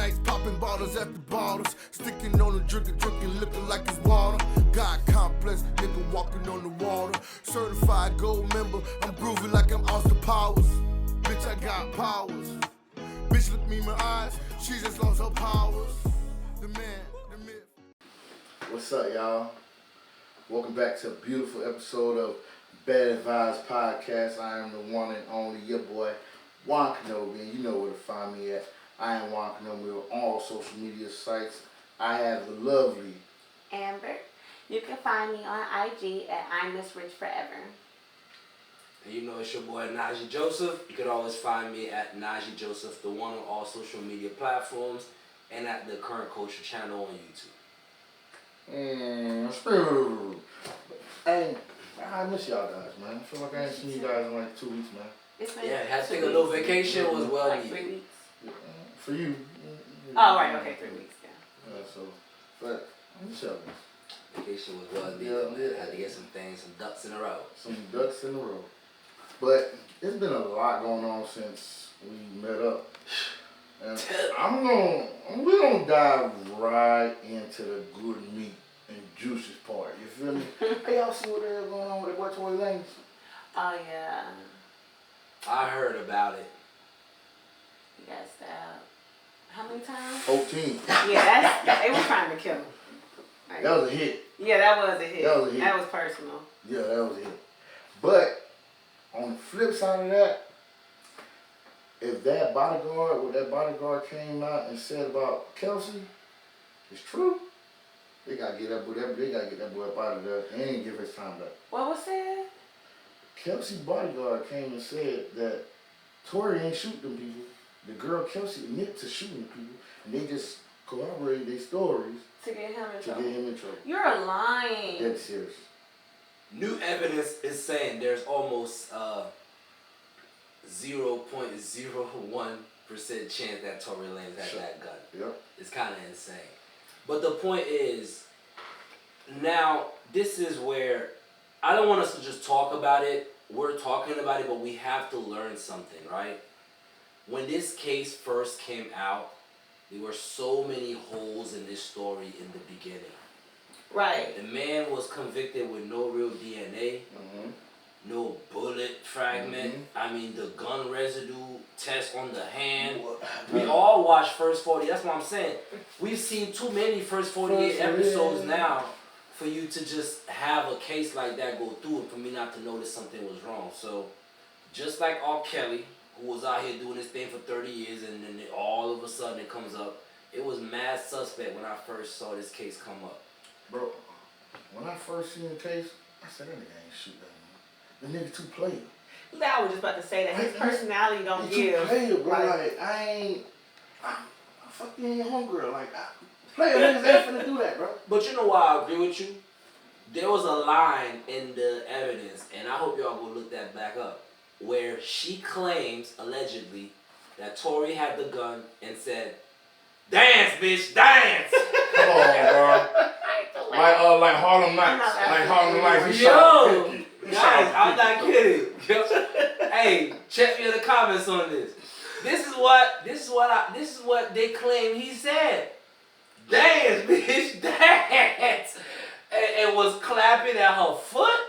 nights popping bottles at the bottles. Sticking on the drinking, looking like it's water. God complex, nigga walking on the water. Certified gold member, I'm groovy like I'm Austin Powers. Bitch, I got powers. Bitch, look me in my eyes, she just lost her powers. The man, the myth. What's up, y'all? Welcome back to a beautiful episode of Belle'vybez Podcast. I am the one and only, your boy, Juan Kenobi, and you know where to find me at. I am Juan Kenobi on all social media sites. I have the lovely Amber. You can find me on IG at I'm Miss Rich Forever. And you know it's your boy Najee Joseph. You can always find me at Najee Joseph, the one on all social media platforms, and at the Current Culture channel on YouTube. Hey, I miss y'all guys, man. I feel like I ain't seen you guys in like 2 weeks, man. It's been Had to take a little vacation. Was well like needed. 3 weeks. For you. Oh, right, okay, 3 weeks, yeah. But I miss y'all guys. Vacation was well needed. Yeah. Had to get some ducks in a row. Some ducks in a row. But it's been a lot going on since we met up. And we're gonna dive right into the good meat and juicy part. You feel me? Hey, y'all see what the hell going on with that boy Tory Lanez? Oh, yeah. I heard about it. He got stabbed. How many times? 14. Yeah, they were trying to kill him. Like, That was a hit. yeah, that was a hit. That was a hit. That was personal. Yeah, that was a hit. But on the flip side of that, if what that bodyguard came out and said about Kelsey is true, they gotta get that boy up out of there and give his time back. What was said? Kelsey bodyguard came and said that Tory ain't shoot them people. The girl Kelsey admitted to shooting people, and they just corroborated their stories To get him in to trouble. get him in trouble. You're lying. Dead serious. New evidence is saying there's almost 0.01% chance that Tory Lanez had that gun. Yep. It's kind of insane. But the point is, now this is where I don't want us to just talk about it. We're talking about it, but we have to learn something, right? When this case first came out, there were so many holes in this story in the beginning. Right. The man was convicted with no real DNA, no bullet fragment. I mean, the gun residue test on the hand. We all watched First 40. That's what I'm saying. We've seen too many First 48 episodes now for you to just have a case like that go through and for me not to notice something was wrong. So, just like R. Kelly, who was out here doing this thing for 30 years and then all of a sudden it comes up, it was mad suspect when I first saw this case come up. Bro, when I first seen the case, I said, that nigga ain't shoot that nigga. The nigga too player. Yeah, I was just about to say that his personality don't He give. too player, bro. Right. Like, I fucking ain't your homegirl. Like, player niggas ain't finna do that, bro. But you know why I agree with you? There was a line in the evidence, and I hope y'all go look that back up, where she claims, allegedly, that Tory had the gun and said, "Dance, bitch, dance!" Come on, bro. Like Harlem Nights. Like Harlem Nights. He shot 50. Guys, I'm not kidding. Hey, check me in the comments on this. This is what they claim he said. Dance, bitch, dance. And was clapping at her foot.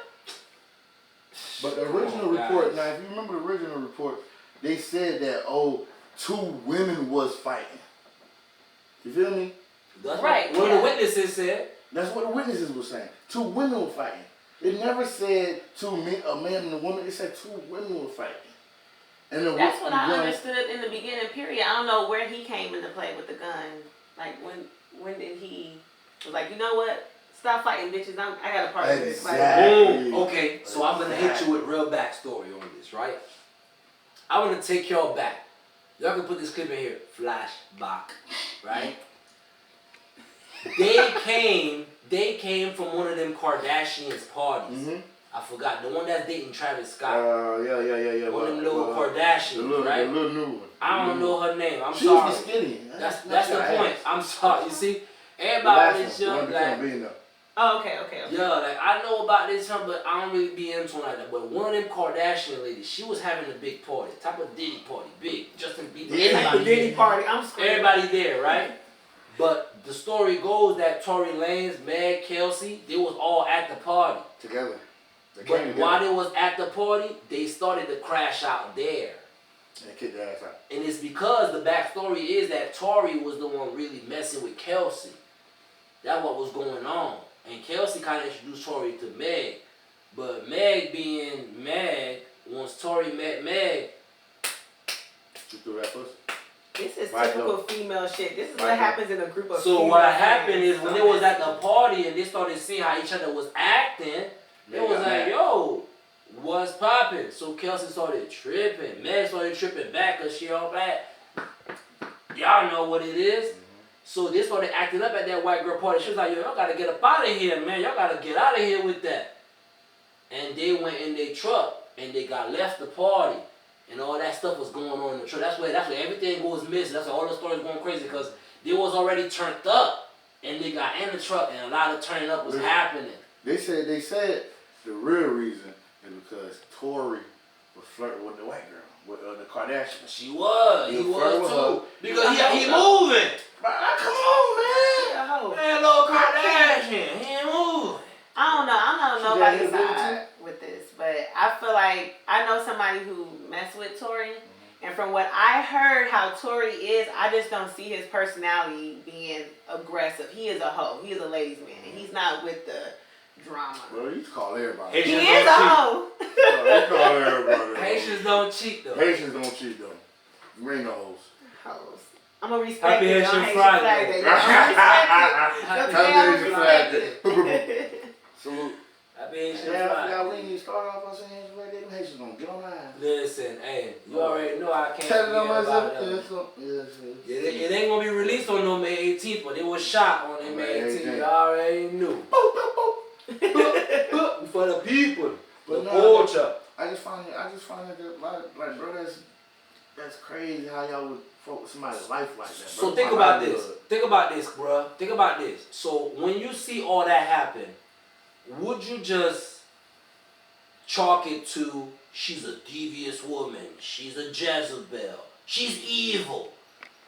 But the original report, now if you remember the original report, they said that, 2 women was fighting. You feel me? That's right. What the witnesses said. That's what the witnesses were saying. 2 women were fighting. It never said a man and a woman. It said 2 women were fighting. And That's what I understood in the beginning, period. I don't know where he came into play with the gun. Like, when did he was like, you know what? Stop fighting, bitches. I got a part of this. Exactly. Boom. Okay, so I'm going to hit you with real backstory on this, right? I want to take y'all back. Y'all can put this clip in here. Flashback, right? They came from one of them Kardashians parties. I forgot. The one that's dating Travis Scott. Yeah. One of them little Kardashians, right? The little new one. I don't know her name. I'm she sorry. Was skinny. That's the point. I'm sorry. You see, everybody is young, like, Oh, okay. Yeah, like I know about this one, but I don't really be into it like that. But one of them Kardashian ladies, she was having a big party, type of Diddy party, big. Justin Bieber, everybody Diddy there. party. I'm screaming. Everybody there, right? But the story goes that Tory Lanez, Meg, Kelsey, they was all at the party. Together. They But came together. while they was at the party, they started to crash out there. They kicked their ass out. And it's because the backstory is that Tory was the one really messing with Kelsey. That's what was going on. And Kelsey kind of introduced Tory to Meg. But Meg being Meg, once Tory met Meg, You threw that pussy? This is Right, typical though. female shit. This is Right, what though. happens in a group of so female what happened friends. is when they was at the party and they started seeing how each other was acting, they was got like, mad. yo, what's poppin'? So Kelsey started tripping. Meg started tripping back because she all black. Y'all know what it is. So they started acting up at that white girl party. She was like, yo, y'all gotta get up out of here, man. Y'all gotta get out of here with that. And they went in their truck and they got left the party. And all that stuff was going on in the truck. That's where everything goes missing. That's why all the stories going crazy because they was already turned up. And they got in the truck and a lot of turning up was happening. They said the real reason is because Tory was flirting with the white girl, with the Kardashians. She was. He He was was flirting with too. Because he moving. Come on, man. Yo, Man, little Kardashian. He ain't moving. I don't know. I'm not She nobody's got his side with this, but I feel like I know somebody who messed with Tory, and from what I heard, how Tory is, I just don't see his personality being aggressive. He is a hoe. He is a ladies' man, and he's not with the drama. Well, you call everybody. He Haitians is a don't hoe. You call everybody. Haitians don't cheat though. Haitians don't cheat though. You ain't no hoes. Hoes. I'm gonna respect Happy it. Haitian on Friday. Haitian Flag Day. Happy I'm Haitian Flag respecting. Salute. Happy Haitian Yeah, Friday. y'all, we ain't even start off by saying Haitian Flag Day. Them Haitians gonna get on our ass. Listen, hey, you already know I can't Tell them forget about myself. them. Yes. It ain't gonna be released on no May 18th, but it was shot on the May 18th. 18th. You already knew. For the people, But the no, culture. I just find it that, like, bro, that's crazy how y'all would fuck with somebody's life like that, bro. So think about this. Think about this, bruh. Think about this. So when you see all that happen, would you just chalk it to she's a devious woman, she's a Jezebel, she's evil,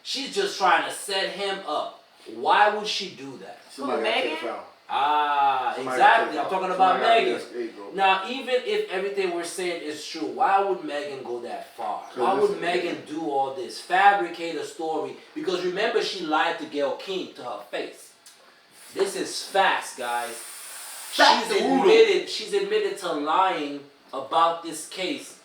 she's just trying to set him up? Why would she do that? Somebody gotta take Megan? it out. Ah, Somebody exactly. gotta I'm take it talking out. about Somebody Megan. gotta- there you go. Now, even if everything we're saying is true, why would Megan go that far? Why would Megan do all this? Fabricate a story? Because remember, she lied to Gayle King to her face. This is facts, guys. She's admitted to lying about this case,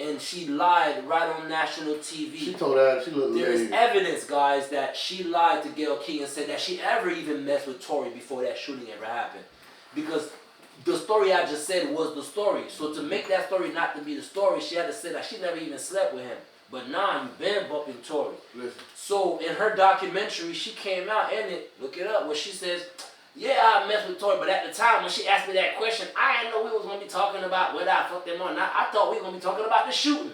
and she lied right on national TV. She told her she looked There is lady. evidence, guys, that she lied to Gayle King and said that she ever even messed with Tory before that shooting ever happened. Because the story I just said was the story. So to make that story not to be the story, she had to say that she never even slept with him. But now you've been bumping Tory. Listen. So in her documentary, she came out in it, look it up, where she says, yeah, I messed with Tory, but at the time when she asked me that question, I didn't know we was going to be talking about whether I fucked them or not. I thought we were going to be talking about the shooting.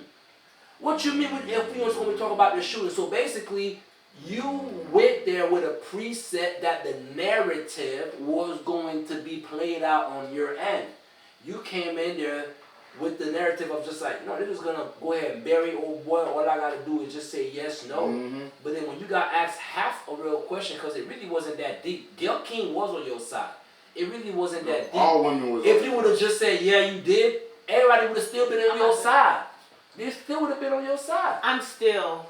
What you mean if we was going to be talking about the shooting? So basically, you went there with a preset that the narrative was going to be played out on your end. You came in there with the narrative of just like, no, they're just going to go ahead and bury old boy. All I got to do is just say yes, no. Mm-hmm. But then when you got asked half a real question, because it really wasn't that deep. Gayle King was on your side. It really wasn't that deep. All women was. If you would have just said, yeah, you did, everybody would have still been on your side. They still would have been on your side. I'm still,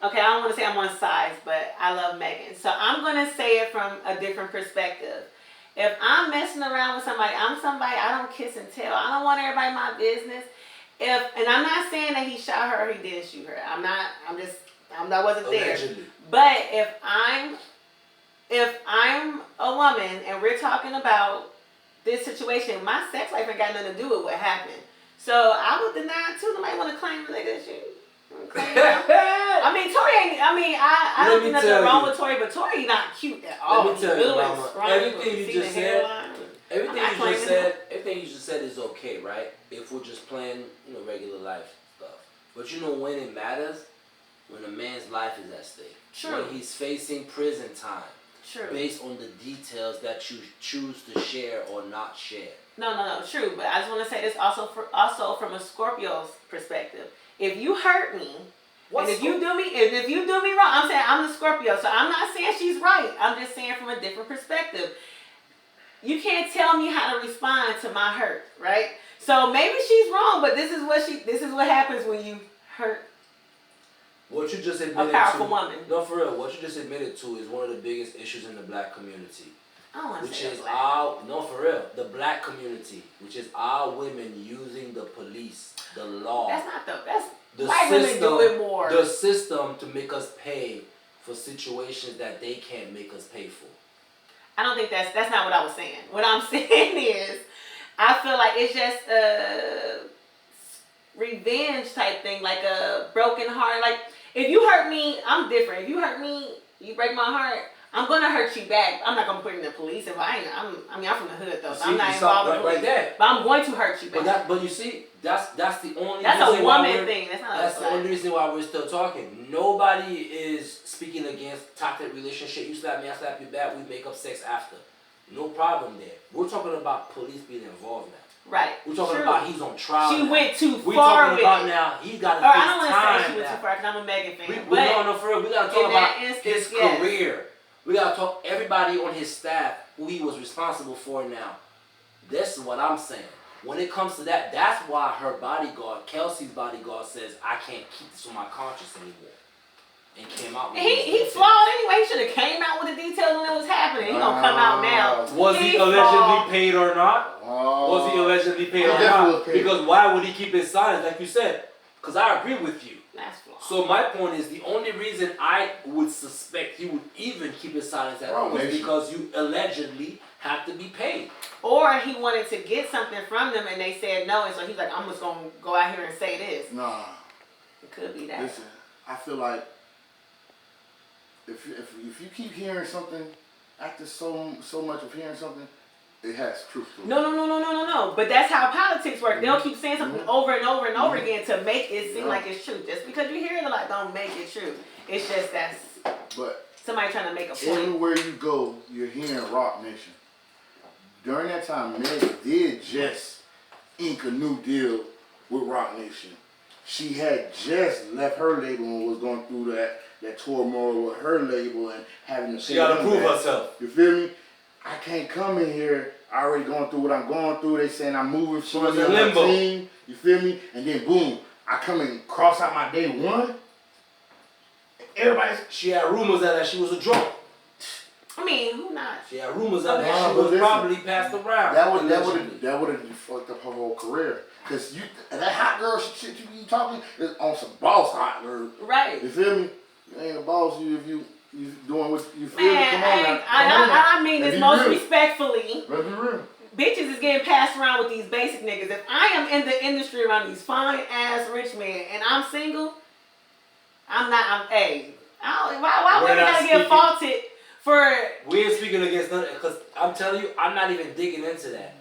okay, I don't want to say I'm on sides, but I love Megan. So I'm going to say it from a different perspective. If I'm messing around with somebody, I'm somebody, I don't kiss and tell. I don't want everybody in my business. And I'm not saying that he shot her or he didn't shoot her. I wasn't there. Allegedly. But if I'm a woman and we're talking about this situation, my sex life ain't got nothing to do with what happened. So I would deny it too. Nobody want to claim that they did shoot. I mean, Tory ain't. I mean, I don't see nothing wrong with Tory, but Tory not cute at all. Let me tell you, Mama, everything you just said, everything you just said is okay, right? If we're just playing, regular life stuff. But when it matters, when a man's life is at stake, True. when he's facing prison time, True. based on the details that you choose to share or not share. No, true. But I just want to say this also from a Scorpio's perspective. If you hurt me, and if you do me wrong, I'm saying I'm the Scorpio, so I'm not saying she's right. I'm just saying from a different perspective. You can't tell me how to respond to my hurt, right? So maybe she's wrong, but this is what happens when you hurt What you just admitted a powerful to, woman. No, for real. What you just admitted to is one of the biggest issues in the black community. I don't want to Which say is that. no, for real, the black community, which is our women using the police, the law, That's not that's the white women do it more. the system to make us pay for situations that they can't make us pay for. I don't think that's not what I was saying. What I'm saying is, I feel like it's just a revenge type thing, like a broken heart. Like if you hurt me, I'm different. If you hurt me, you break my heart, I'm gonna hurt you back. I'm not gonna put it in the police if I'm from the hood though, so I'm not involved in the police. Right, but I'm going to hurt you back. But you see, that's the only. That's reason a why woman thing. That's the only reason why we're still talking. Nobody is speaking against toxic relationship. You slap me, I slap you back. We make up sex after. No problem there. We're talking about police being involved now. Right. We're talking True. about he's on trial. She now. went too We're far talking with about it. now he's got to Or face I don't want to time say she went now. too far because I'm a Megan fan. No, for real. We gotta talk about his yes. career. We gotta talk everybody on his staff who he was responsible for now. This is what I'm saying. When it comes to that, that's why her bodyguard, Kelsey's bodyguard, says I can't keep this on my conscience anymore. And came out with he flawed anyway. He should have came out with the details when it was happening. He gonna come out now. Was he allegedly paid or not? Was he allegedly paid or not? Because why would he keep his silence, like you said? Because I agree with you. That's flawed. So my point is the only reason I would suspect he would even keep his silence at all was because you allegedly have to be paid. Or he wanted to get something from them and they said no, and so he's like, I'm just gonna go out here and say this. Nah. It could be that. Listen, I feel like if you keep hearing something after so much of hearing something, it has truth to it. No. But that's how politics work. They'll keep saying something over and over and over again to make it seem like it's true. Just because you hear it a lot, don't make it true. It's just But somebody trying to make a point. everywhere you go, you're hearing Rock Nation. During that time, Meg did just ink a new deal with Rock Nation. She had just left her label and was going through that turmoil with her label and having to She got to prove herself. You feel me? I can't come in here already going through what I'm going through. They saying I'm moving for was in limbo. my team. You feel me? And then boom, I come and cross out my day one. She had rumors that she was a drunk. I mean, who not? She had rumors that she was listen, probably passed around. That would have fucked up her whole career. Cause that hot girl shit you talking is on some boss hot girl. Right. You feel me? You ain't a boss if you doing what you feel. Man, Come on now. I mean this most real. respectfully. Let's be real. Bitches is getting passed around with these basic niggas. If I am in the industry around these fine ass rich men and I'm single, why women gotta get faulted for? We ain't speaking against nothing, because I'm telling you, I'm not even digging into that.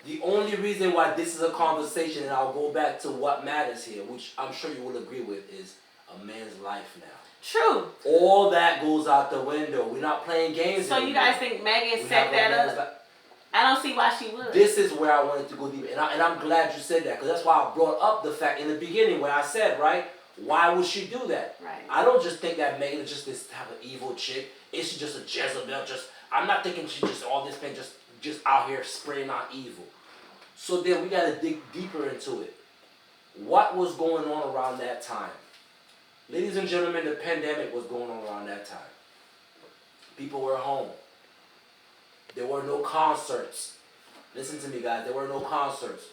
The only reason why this is a conversation, and I'll go back to what matters here, which I'm sure you will agree with, is a man's life now. True. All that goes out the window. We're not playing games So anymore. you guys think Megan set that up? I don't see why she would. This is where I wanted to go deep, and I'm glad you said that, because that's why I brought up the fact in the beginning when I said, right, why would she do that? Right. I don't just think that Megan is just this type of evil chick. Is she just a Jezebel? I'm not thinking she's just all this pain, just out here spraying out evil. So then we gotta dig deeper into it. What was going on around that time? Ladies and gentlemen, the pandemic was going on around that time. People were home. There were no concerts. Listen to me, guys. There were no concerts.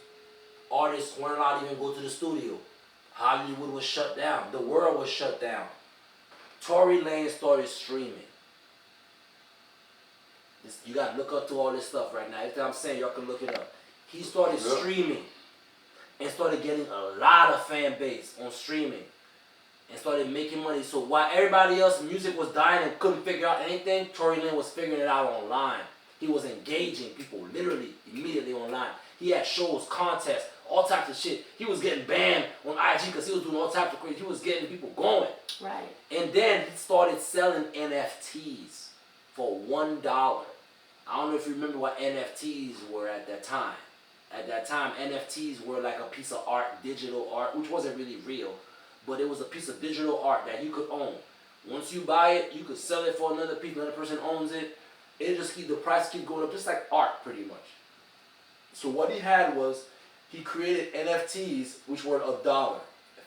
Artists weren't allowed to even go to the studio. Hollywood was shut down. The world was shut down. Tory Lanez started streaming. You got to look up to all this stuff right now. Everything I'm saying, y'all can look it up. He started streaming and started getting a lot of fan base on streaming and started making money. So while everybody else, music was dying and couldn't figure out anything, Tory Lanez was figuring it out online. He was engaging people literally immediately online. He had shows, contests, all types of shit. He was getting banned on IG because he was doing all types of crazy. He was getting people going. Right. And then he started selling NFTs. for $1. I don't know if you remember what NFTs were at that time. At that time, NFTs were like a piece of art, digital art, which wasn't really real, but it was a piece of digital art that you could own. Once you buy it, you could sell it for another piece, another person owns it. It just the price keep going up, just like art, pretty much. So what he had was, he created NFTs, which were $1.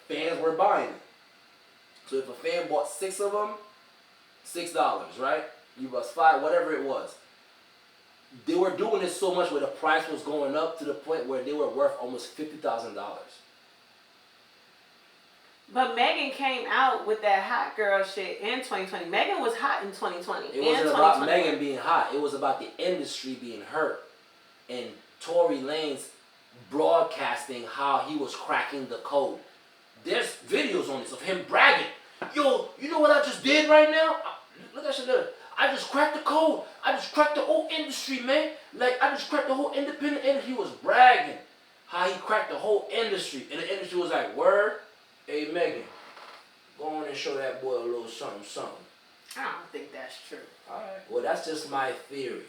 Fans were buying it. So if a fan bought 6 of them, $6, right? You bought 5, whatever it was. They were doing it so much where the price was going up to the point where they were worth almost $50,000. But Megan came out with that hot girl shit in 2020. Megan was hot in 2020. It wasn't about Megan being hot. It was about the industry being hurt. And Tory Lanez broadcasting how he was cracking the code. There's videos on this of him bragging. Yo, you know what I just did right now? Look at Shedeur. I just cracked the code. I just cracked the whole industry, man. Like, I just cracked the whole independent industry. He was bragging how he cracked the whole industry. And the industry was like, word? Hey, Megan, go on and show that boy a little something, something. I don't think that's true. All right. Well, that's just my theory.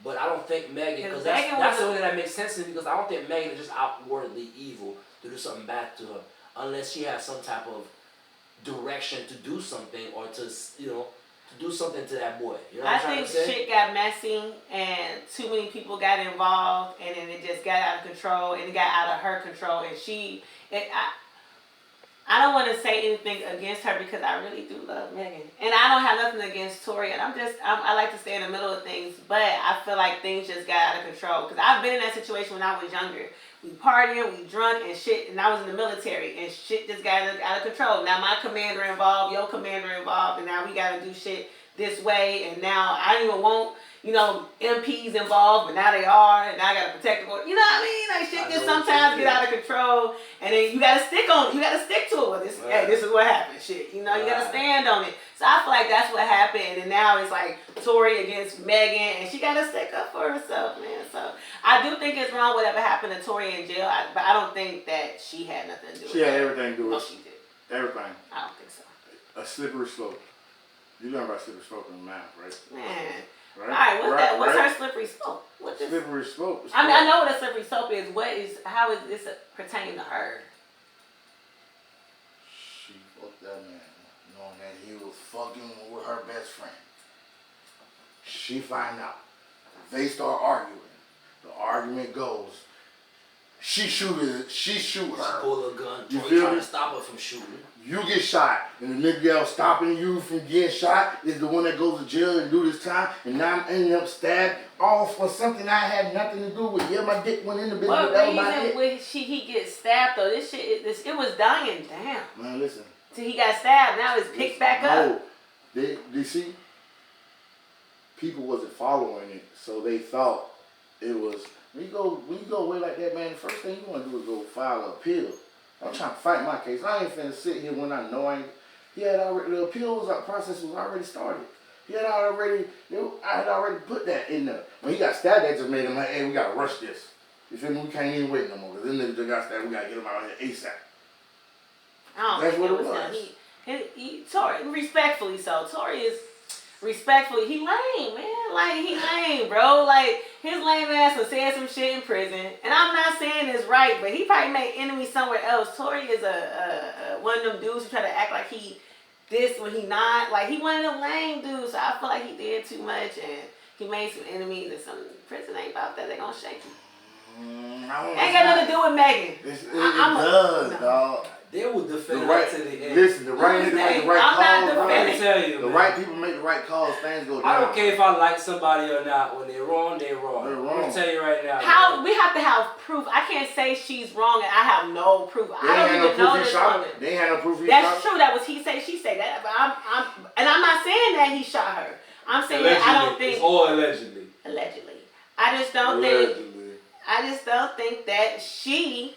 But I don't think Megan, because that's the only thing that makes sense to me, because I don't think Megan is just outwardly evil to do something bad to her, unless she has some type of direction to do something or to, to do something to that boy. You know what I'm trying to say? I think shit got messy and too many people got involved and then it just got out of control and it got out of her control and I don't want to say anything against her because I really do love Megan. And I don't have nothing against Tory. And I like to stay in the middle of things. But I feel like things just got out of control. Because I've been in that situation when I was younger. We partying, we drunk and shit. And I was in the military. And shit just got out of control. Now my commander involved, your commander involved. And now we got to do shit this way. And now I don't even want, MPs involved. But now they are. And now I got to protect the board. You know what I mean? Like shit just sometimes get out of control. And then you got to stick on it. You got to stick to it. With this. Hey, this is what happened. Shit. You got to stand on it. So I feel like that's what happened. And now it's like Tory against Megan. And she got to stick up for herself, man. So I do think it's wrong whatever happened to Tory in jail. But I don't think that she had nothing to do with it. She had everything to do with it. No, she did. Everything. I don't think so. A slippery slope. You learn about slippery slope in the math, right? Man. Right? All right, what's her slippery slope? What's this? Slippery slope. I mean, I know what a slippery slope is. How is this pertaining to her? She fucked that man, knowing that he was fucking with her best friend. She find out. They start arguing. The argument goes, she shoot her. She pull a gun. You Tory feel trying me? to stop her from shooting. You get shot, and the nigga else stopping you from getting shot is the one that goes to jail and do this time, and now I'm ending up stabbed all for something I had nothing to do with. Yeah, my dick went in the business. What reason would he get stabbed though? This shit, it was dying down. Man, listen. Till he got stabbed, now it's picked back up. They see, people wasn't following it, so they thought it was. When you go away like that, man, the first thing you want to do is go file an appeal. I'm trying to fight my case. I ain't finna sit here when I know the appeal process was already started. I had already put that in there. When he got stabbed, that just made him like, hey, we gotta rush this. You feel me? We can't even wait no more. Because this nigga just got stabbed, we gotta get him out of here ASAP. That's what it was. Tory, respectfully so. Tory is respectfully, he lame, man. Like, he lame, bro. Like, his lame ass was saying some shit in prison. And I'm not saying it's right, but he probably made enemies somewhere else. Tory is one of them dudes who try to act like he this when he not. Like, he one of them lame dudes. So I feel like he did too much and he made some enemies and some prison ain't about that. They gonna shake him. Ain't got nothing to do with Megan. It does, dog. They will defend her to the end. Listen, the right nigga make the right calls. Let me tell you, the right people make the right calls. Things go down. I don't care if I like somebody or not. When they're wrong, they're wrong. They're wrong. I'm gonna tell you right now. How we have to have proof. I can't say she's wrong and I have no proof. I don't even know this woman. They ain't had no proof he That's shot. true. That was he say, she say that. But I'm not saying that he shot her. I'm saying allegedly. that I don't think. It's all allegedly. Allegedly. I just don't think that she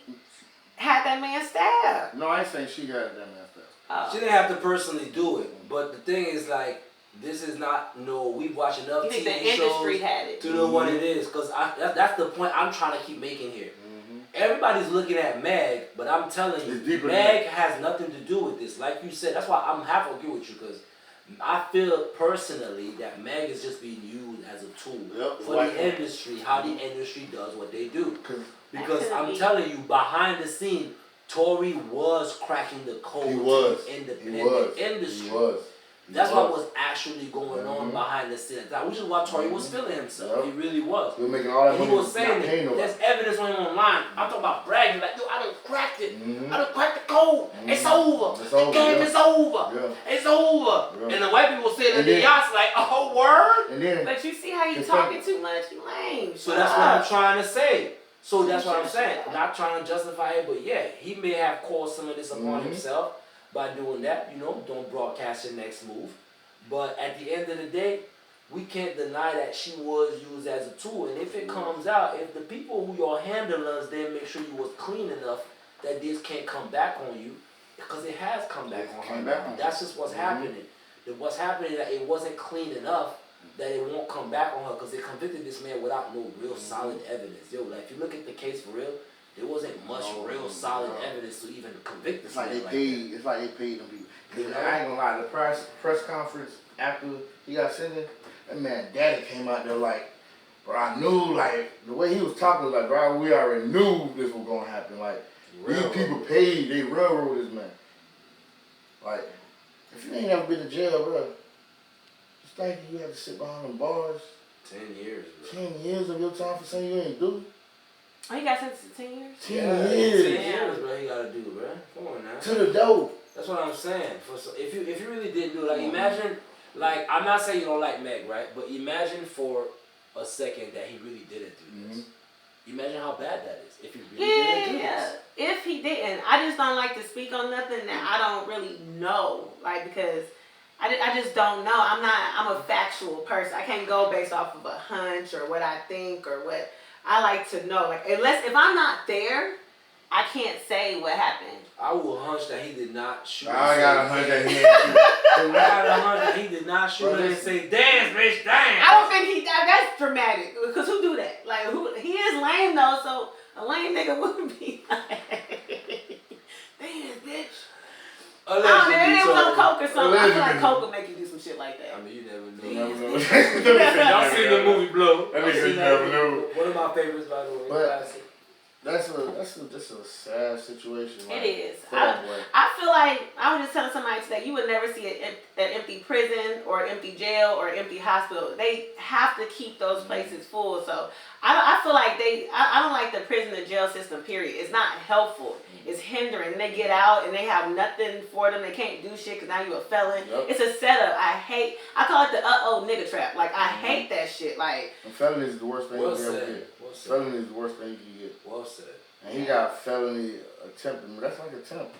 had that man stabbed. No, I ain't saying she had that man stabbed. Oh. She didn't have to personally do it, but the thing is, like, this is not we've watched enough You think TV the industry shows had it? to know what it is, because that's the point I'm trying to keep making here. Everybody's looking at Meg, but I'm telling you, Meg has nothing to do with this. Like you said, that's why I'm half agree with you, because I feel personally that Meg is just being used as a tool for the industry, how the industry does what they do. Because I'm telling you, behind the scene, Tory was cracking the code to the independent industry. That's what was actually going on behind the scenes. Which is why Tory was feeling himself. He really was. He was making all that money. He was saying that there's evidence on him online. I'm talking about bragging, like, dude, I done cracked it. I done cracked the code. It's over. The game is over. It's over. And the white people saying that the yachts like, oh, word. But you see how you talking too much, you lame. So that's what I'm trying to say. So that's what I'm saying. Not trying to justify it, but yeah, he may have caused some of this upon himself by doing that, don't broadcast your next move. But at the end of the day, we can't deny that she was used as a tool. And if it comes out, if the people who your handlers didn't make sure you was clean enough, that this can't come back on you, because it has come back on her. That's just what's happening. What's happening is that it wasn't clean enough that it won't come back on her, because they convicted this man without no real solid evidence. Like if you look at the case for real, there wasn't much real solid evidence to even convict this man. It's like they paid them people. I ain't gonna lie, the press conference after he got sentenced, that man daddy came out there like, bro, I knew, like, the way he was talking was like, bro, we already knew this was gonna happen. Like, these people paid, they railroad this man. Like, if you ain't never been to jail, bro, just think you had to sit behind them bars. 10 years, bro. 10 years of your time for something you ain't do. Oh, he got sentenced to 10 years? 10 years. 10 years, bro, you gotta do, bro. Come on now. To the door. That's what I'm saying. If you really did do it, like imagine, like I'm not saying you don't like Meg, right? But imagine for a second that he really didn't do this. Imagine how bad that is if he really didn't do this. If he didn't, I just don't like to speak on nothing that I don't really know, like because I just don't know. I'm a factual person. I can't go based off of a hunch or what I think or what I like to know. Like if I'm not there, I can't say what happened. I will hunch that he did not shoot. I got a hunch that he didn't shoot. I got a hunch that he did not shoot and say, dance, bitch, dance. I don't think that's dramatic. Because who do that? Like, he is lame, though, so a lame nigga wouldn't be like, dance, bitch. Maybe it was on coke or something. I feel like coke will make you do some shit like that. I mean, you never know. Y'all seen the movie Blow. That nigga never knew. One of my favorites, by the way. But that's a sad situation. It is. I feel like, I was just telling somebody today, you would never see an empty prison or an empty jail or an empty hospital. They have to keep those places full. So I feel like I don't like the prison and jail system, period. It's not helpful. It's hindering. And they get out and they have nothing for them. They can't do shit because now you're a felon. Yep. It's a setup. I call it the nigga trap. Like, I hate that shit. Like, and felony is the worst thing you can ever get. Felony is the worst thing you can get. Well said. And he got felony attempt. That's like attempt.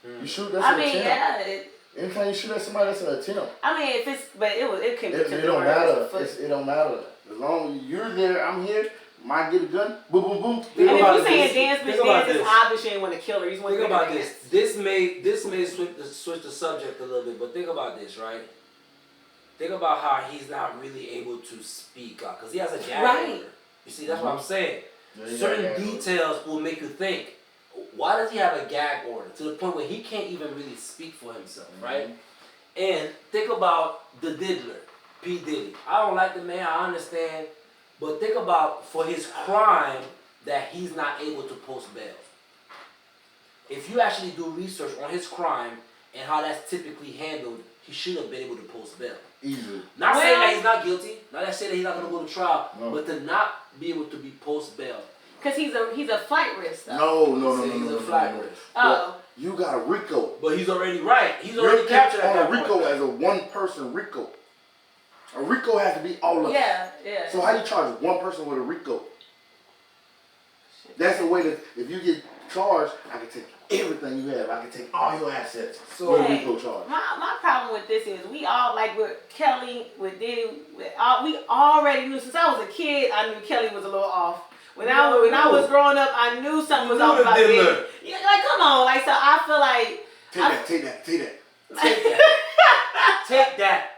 You shoot, that's an attempt. Yeah. Anytime you shoot at somebody, that's an attempt. I mean, it can be. It don't matter. It don't matter. As long as you're there, I'm here. Might get a gun. Boom, boom, boom. And if you saying dance, bitch, dance, it's obvious you ain't want to kill her. You just want to think about this. This may switch the subject a little bit, but think about this, right? Think about how he's not really able to speak out because he has a gag order. You see, that's what I'm saying. Yeah, certain details will make you think, why does he have a gag order? To the point where he can't even really speak for himself, right? And think about the diddler, P. Diddy. I don't like the man, I understand. But think about for his crime that he's not able to post bail. If you actually do research on his crime and how that's typically handled, he should have been able to post bail. Easily. Not saying that he's not guilty, not saying that he's not going to go to trial, but to not be able to be post bail. Because he's a flight risk, though. No. He's a flight risk. Oh. You got a RICO. But he's already right. He's already captured on a RICO as a one-person RICO. A RICO has to be all of us. Yeah. So how do you charge one person with a RICO? That's the way that if you get charged, I can take everything you have. I can take all your assets. So with a RICO charge. My problem with this is we all, like with Kelly, with Diddy, we already knew since I was a kid. I knew Kelly was a little off. When I was growing up, I knew something was off about Diddy. Yeah, like come on, like so I feel like take that. Take that.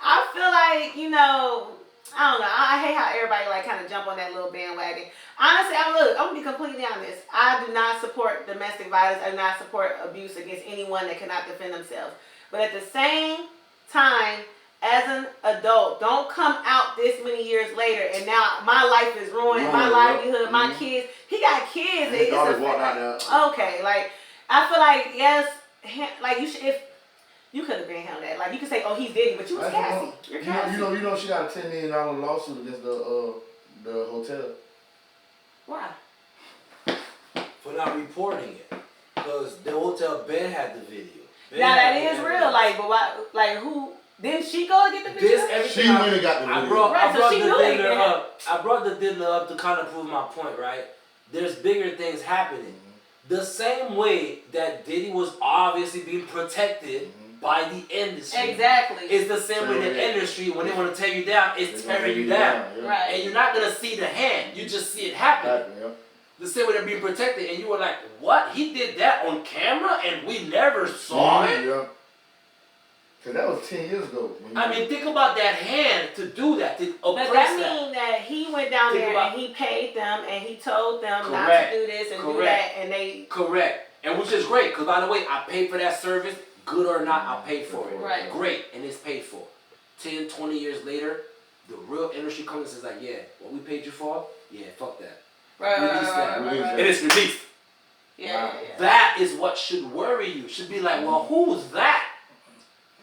I feel like, I don't know. I hate how everybody like kind of jump on that little bandwagon. Honestly, I'm gonna be completely honest. I do not support domestic violence. I do not support abuse against anyone that cannot defend themselves. But at the same time as an adult. Don't come out this many years later and now my life is ruined, my livelihood, my kids. He got kids. His daughters walked out there. Okay, like I feel like yes, like you should if you could have been him that. Like you could say, oh, he's Diddy, but you was Cassie. You're Cassie. You know, she got a $10 million lawsuit against the hotel. Why? For not reporting it, because the hotel Ben had the video. Now that is real. Like, but why? Like who? Didn't she go to get the video? She went and got the video. I brought the diddler up to kind of prove my point, right? There's bigger things happening. The same way that Diddy was obviously being protected by the industry. Exactly. It's the same way the industry, when they want to tear you down, it's tearing you down. Yeah. Right. And you're not going to see the hand. You just see it happen. Yeah. The same way they're being protected. And you were like, what? He did that on camera and we never saw it? Yeah. Because that was 10 years ago. I mean, think about that hand to do that, to oppress But that means that he went down there and he paid them and he told them not to do this and do that and they... Correct. And which is great, because by the way, I paid for that service, good or not, I paid for it. Right. Great, and it's paid for. 10, 20 years later, the real industry comes and says like, yeah, what we paid you for? Yeah, fuck that. Right. It is released. Yeah. That is what should worry you. Should be like, well, who's that?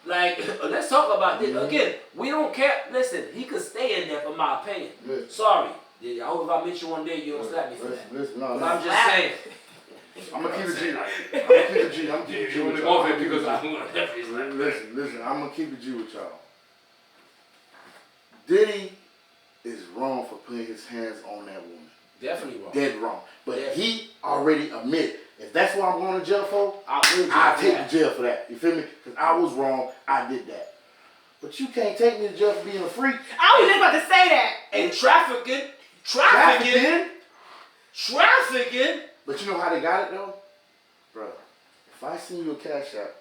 Like, let's talk about this. Again, we don't care. Listen, he could stay in there for my opinion. Sorry. I hope if I meet you one day, you don't slap me for that. Listen, I'm just saying. I'm going to keep it G. I'm going to keep it G with y'all. Listen, I'm going to keep it G with y'all. Diddy is wrong for putting his hands on that woman. Definitely wrong. Dead wrong. But he already admitted, if that's what I'm going to jail for, I'll take the jail for that. You feel me? Because I was wrong. I did that. But you can't take me to jail for being a freak. I was just about to say that. And trafficking. But you know how they got it though? Bro, if I send you a cash app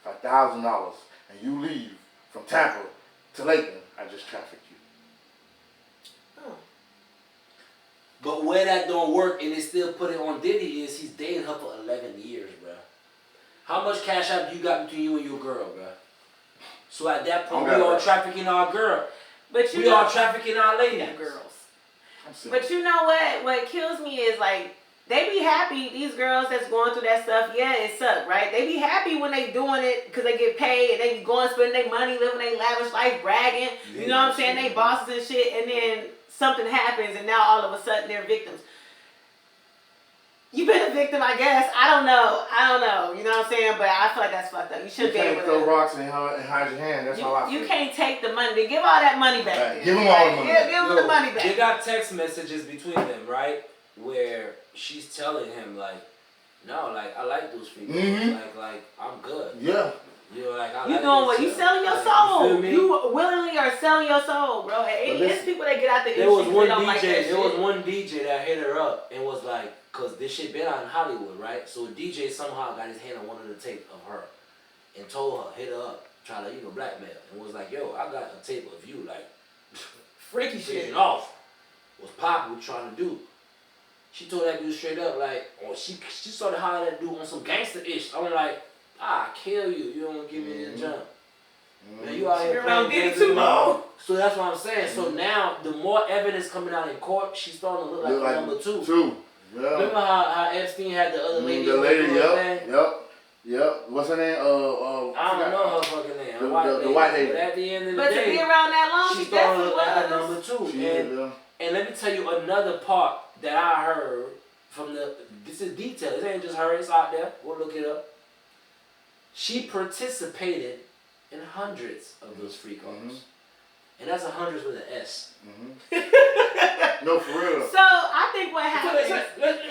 for $1,000 and you leave from Tampa to Lakeland, I just trafficked you. But where that don't work and they still put it on Diddy is he's dating her for 11 years, bro. How much cash out you got between you and your girl, bro? So at that point, we all trafficking our girl. But we all trafficking our ladies. Girls. But you know what? What kills me is like, they be happy, these girls that's going through that stuff, yeah, it sucks, right? They be happy when they doing it because they get paid and they be going spending their money, living their lavish life, bragging, you know what I'm saying? They bosses and shit, and then something happens and now all of a sudden they're victims. You've been a victim, I guess. I don't know. You know what I'm saying? But I feel like that's fucked up. You should be able to throw rocks and hide your hand. That's all I feel. You can't take the money. Then give all that money back. Right. Give them all the money. Give them the money back. They got text messages between them, right? Where she's telling him like, no, like I like those people. Like I'm good. Yeah. You know, like you doing what? You selling your soul. You willingly are selling your soul, bro. Hey, there's people that get out the industry. There was one DJ that hit her up and was like, cause this shit been out in Hollywood, right? So DJ somehow got his hand on one of the tape of her and told her, hit her up, try to, blackmail, and was like, yo, I got a tape of you, like, freaky shit off. Was popping, what you trying to do? She told that dude straight up, like, she started hollering at that dude on some gangster-ish. I'm like, I kill you. You don't give me a jump. Man, you out here playing Diddy too long. So that's what I'm saying. So now, the more evidence coming out in court, she's starting to look like number two. Yeah. Remember how Epstein had the other lady? The lady, yep. What's her name? I don't know her fucking name. The white lady. But at the end of the day, to be around that long, she started to look like her number two. And let me tell you another part that I heard from this is detail. This ain't just her. It's out there. We'll look it up. She participated in hundreds of those free calls. And that's 100 with an S. No, for real. So I think what happens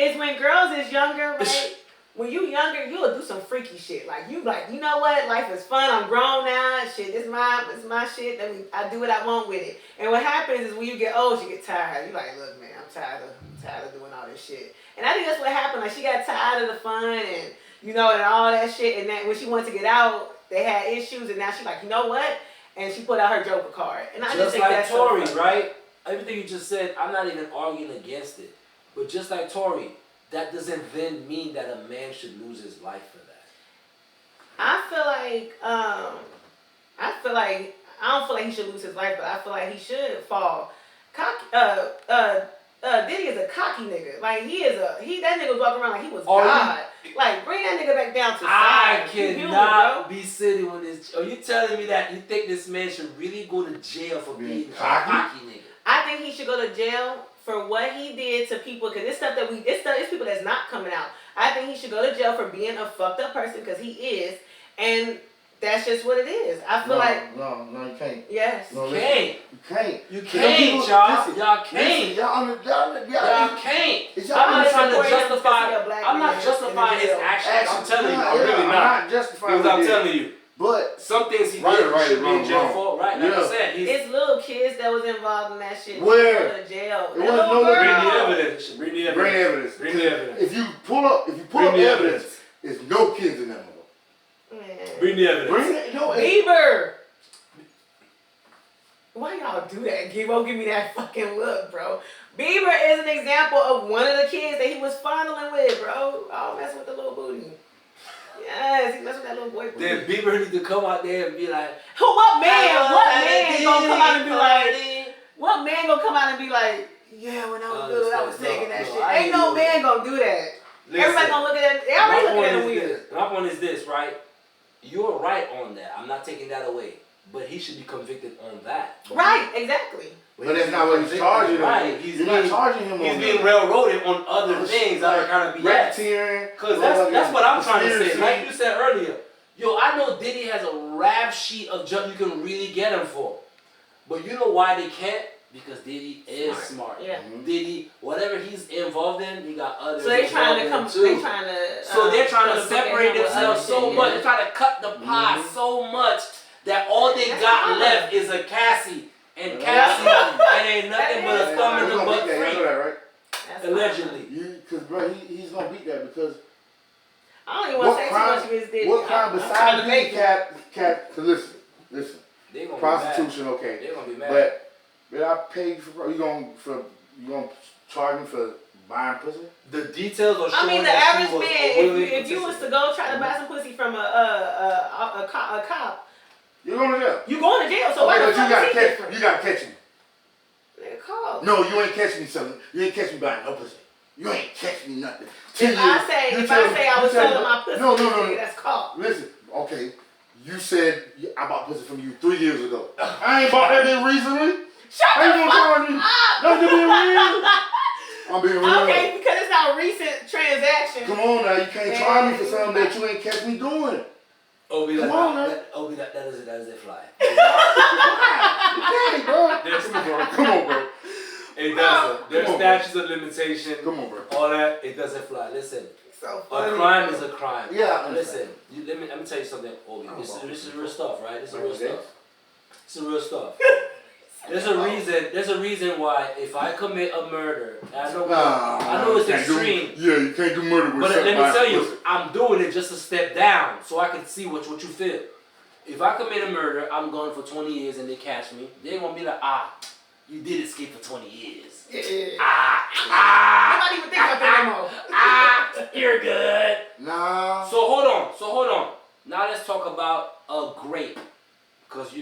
is when girls is younger, right? When you younger, you'll do some freaky shit. Like you know what? Life is fun. I'm grown now. Shit, this my shit. I do what I want with it. And what happens is when you get old, you get tired. You like, look, man, I'm tired of doing all this shit. And I think that's what happened. Like she got tired of the fun and and all that shit. And then when she wanted to get out, they had issues. And now she's like, you know what? And she put out her Joker card. And I just think like that's Tory, so right? Everything you just said, I'm not even arguing against it. But just like Tory, that doesn't then mean that a man should lose his life for that. I feel like I don't feel like he should lose his life, but I feel like he should fall. Diddy is a cocky nigga. Like that nigga was walking around like he was God. Like bring that nigga back down to I size. cannot be sitting with this. Are you telling me that you think this man should really go to jail for being a cocky nigga? I think he should go to jail for what he did to people, because it's people that's not coming out. I think he should go to jail for being a fucked up person, because he is, and that's just what it is. I feel like no, you can't. Yes, no, you can't. You can't, y'all. Y'all can't. Y'all can't. I'm not trying to justify. I'm not justifying his actions. I'm telling you, I'm really not. I'm not justifying. Because I'm telling you. But some things he did should be in jail for, right? Like I said, it's little kids that was involved in that shit. Where? Go to jail. It wasn't no Bring the evidence. Bring the evidence. Bring the evidence. If you pull up evidence, there's no kids in that motherfucker. Bring the evidence. Bring it. No, Bieber. Why y'all do that? Don't give me that fucking look, bro. Bieber is an example of one of the kids that he was fondling with, bro. Oh, mess with the little booty. Yes, he messed with that little boy. Then Bieber need to come out there and be like, what man gonna come out and be like, what man gonna come out and be like, yeah, when I was little, I was taking that shit. Ain't no man gonna do that. Listen, everybody gonna look at that. They already looking at him weird. My point is this, right? You're right on that. I'm not taking that away. But he should be convicted on that. Right, exactly. But that's not what he's charging him. Right. You're not charging him on He's being railroaded on other things that are kind of BS. Because that's what I'm trying to say. Like you said earlier. Yo, I know Diddy has a rap sheet of junk you can really get him for. But you know why they can't? Because Diddy is smart. Yeah. Diddy, whatever he's involved in, he got others. So they're trying to separate themselves so much. They're trying to cut the pie so much that all they got left is a Cassie. And Cassie, it ain't nothing but a thumb in the butt free. You know that, right? Allegedly. Because, bro, he's going to beat that because... I don't even want to say too much of his Diddy. What crime besides Diddy cat... Listen. Prostitution, okay. They're going to be mad. But I paid for... You going to charge me for buying pussy? The details are showing. I mean, the average man, if you was to go try to buy some pussy from a cop, you're going to jail. You going to jail, so why the fuck is he different? You gotta catch me. Nigga, call. No, you ain't catch me something. You ain't catch me buying no pussy. You ain't catch me nothing. If I say I was selling my pussy, no. That's called. Listen, okay. You said I bought pussy from you 3 years ago. I ain't bought that thing recently. Shut the fuck up. No, you being real. I'm being real. Okay, because it's not a recent transaction. Come on now, you can't try me for something that you ain't catch me doing. Obi, that doesn't fly. You can't, bro. Come on, bro. It doesn't. There's statutes of limitation. Come on, bro. All that, it doesn't fly. Listen, so a crime is a crime. Yeah, listen. Let me tell you something, Obi. This is real stuff, right? This is real stuff. This is real stuff. There's a reason why if I commit a murder, I know it's extreme. You can't do murder with but let me tell you, I'm doing it just a step down so I can see what you feel. If I commit a murder, I'm going for 20 years and they catch me. They gonna be like, you did escape for 20 years. I'm not even thinking about that anymore. You're good. Nah. So hold on. Now let's talk about a grape, because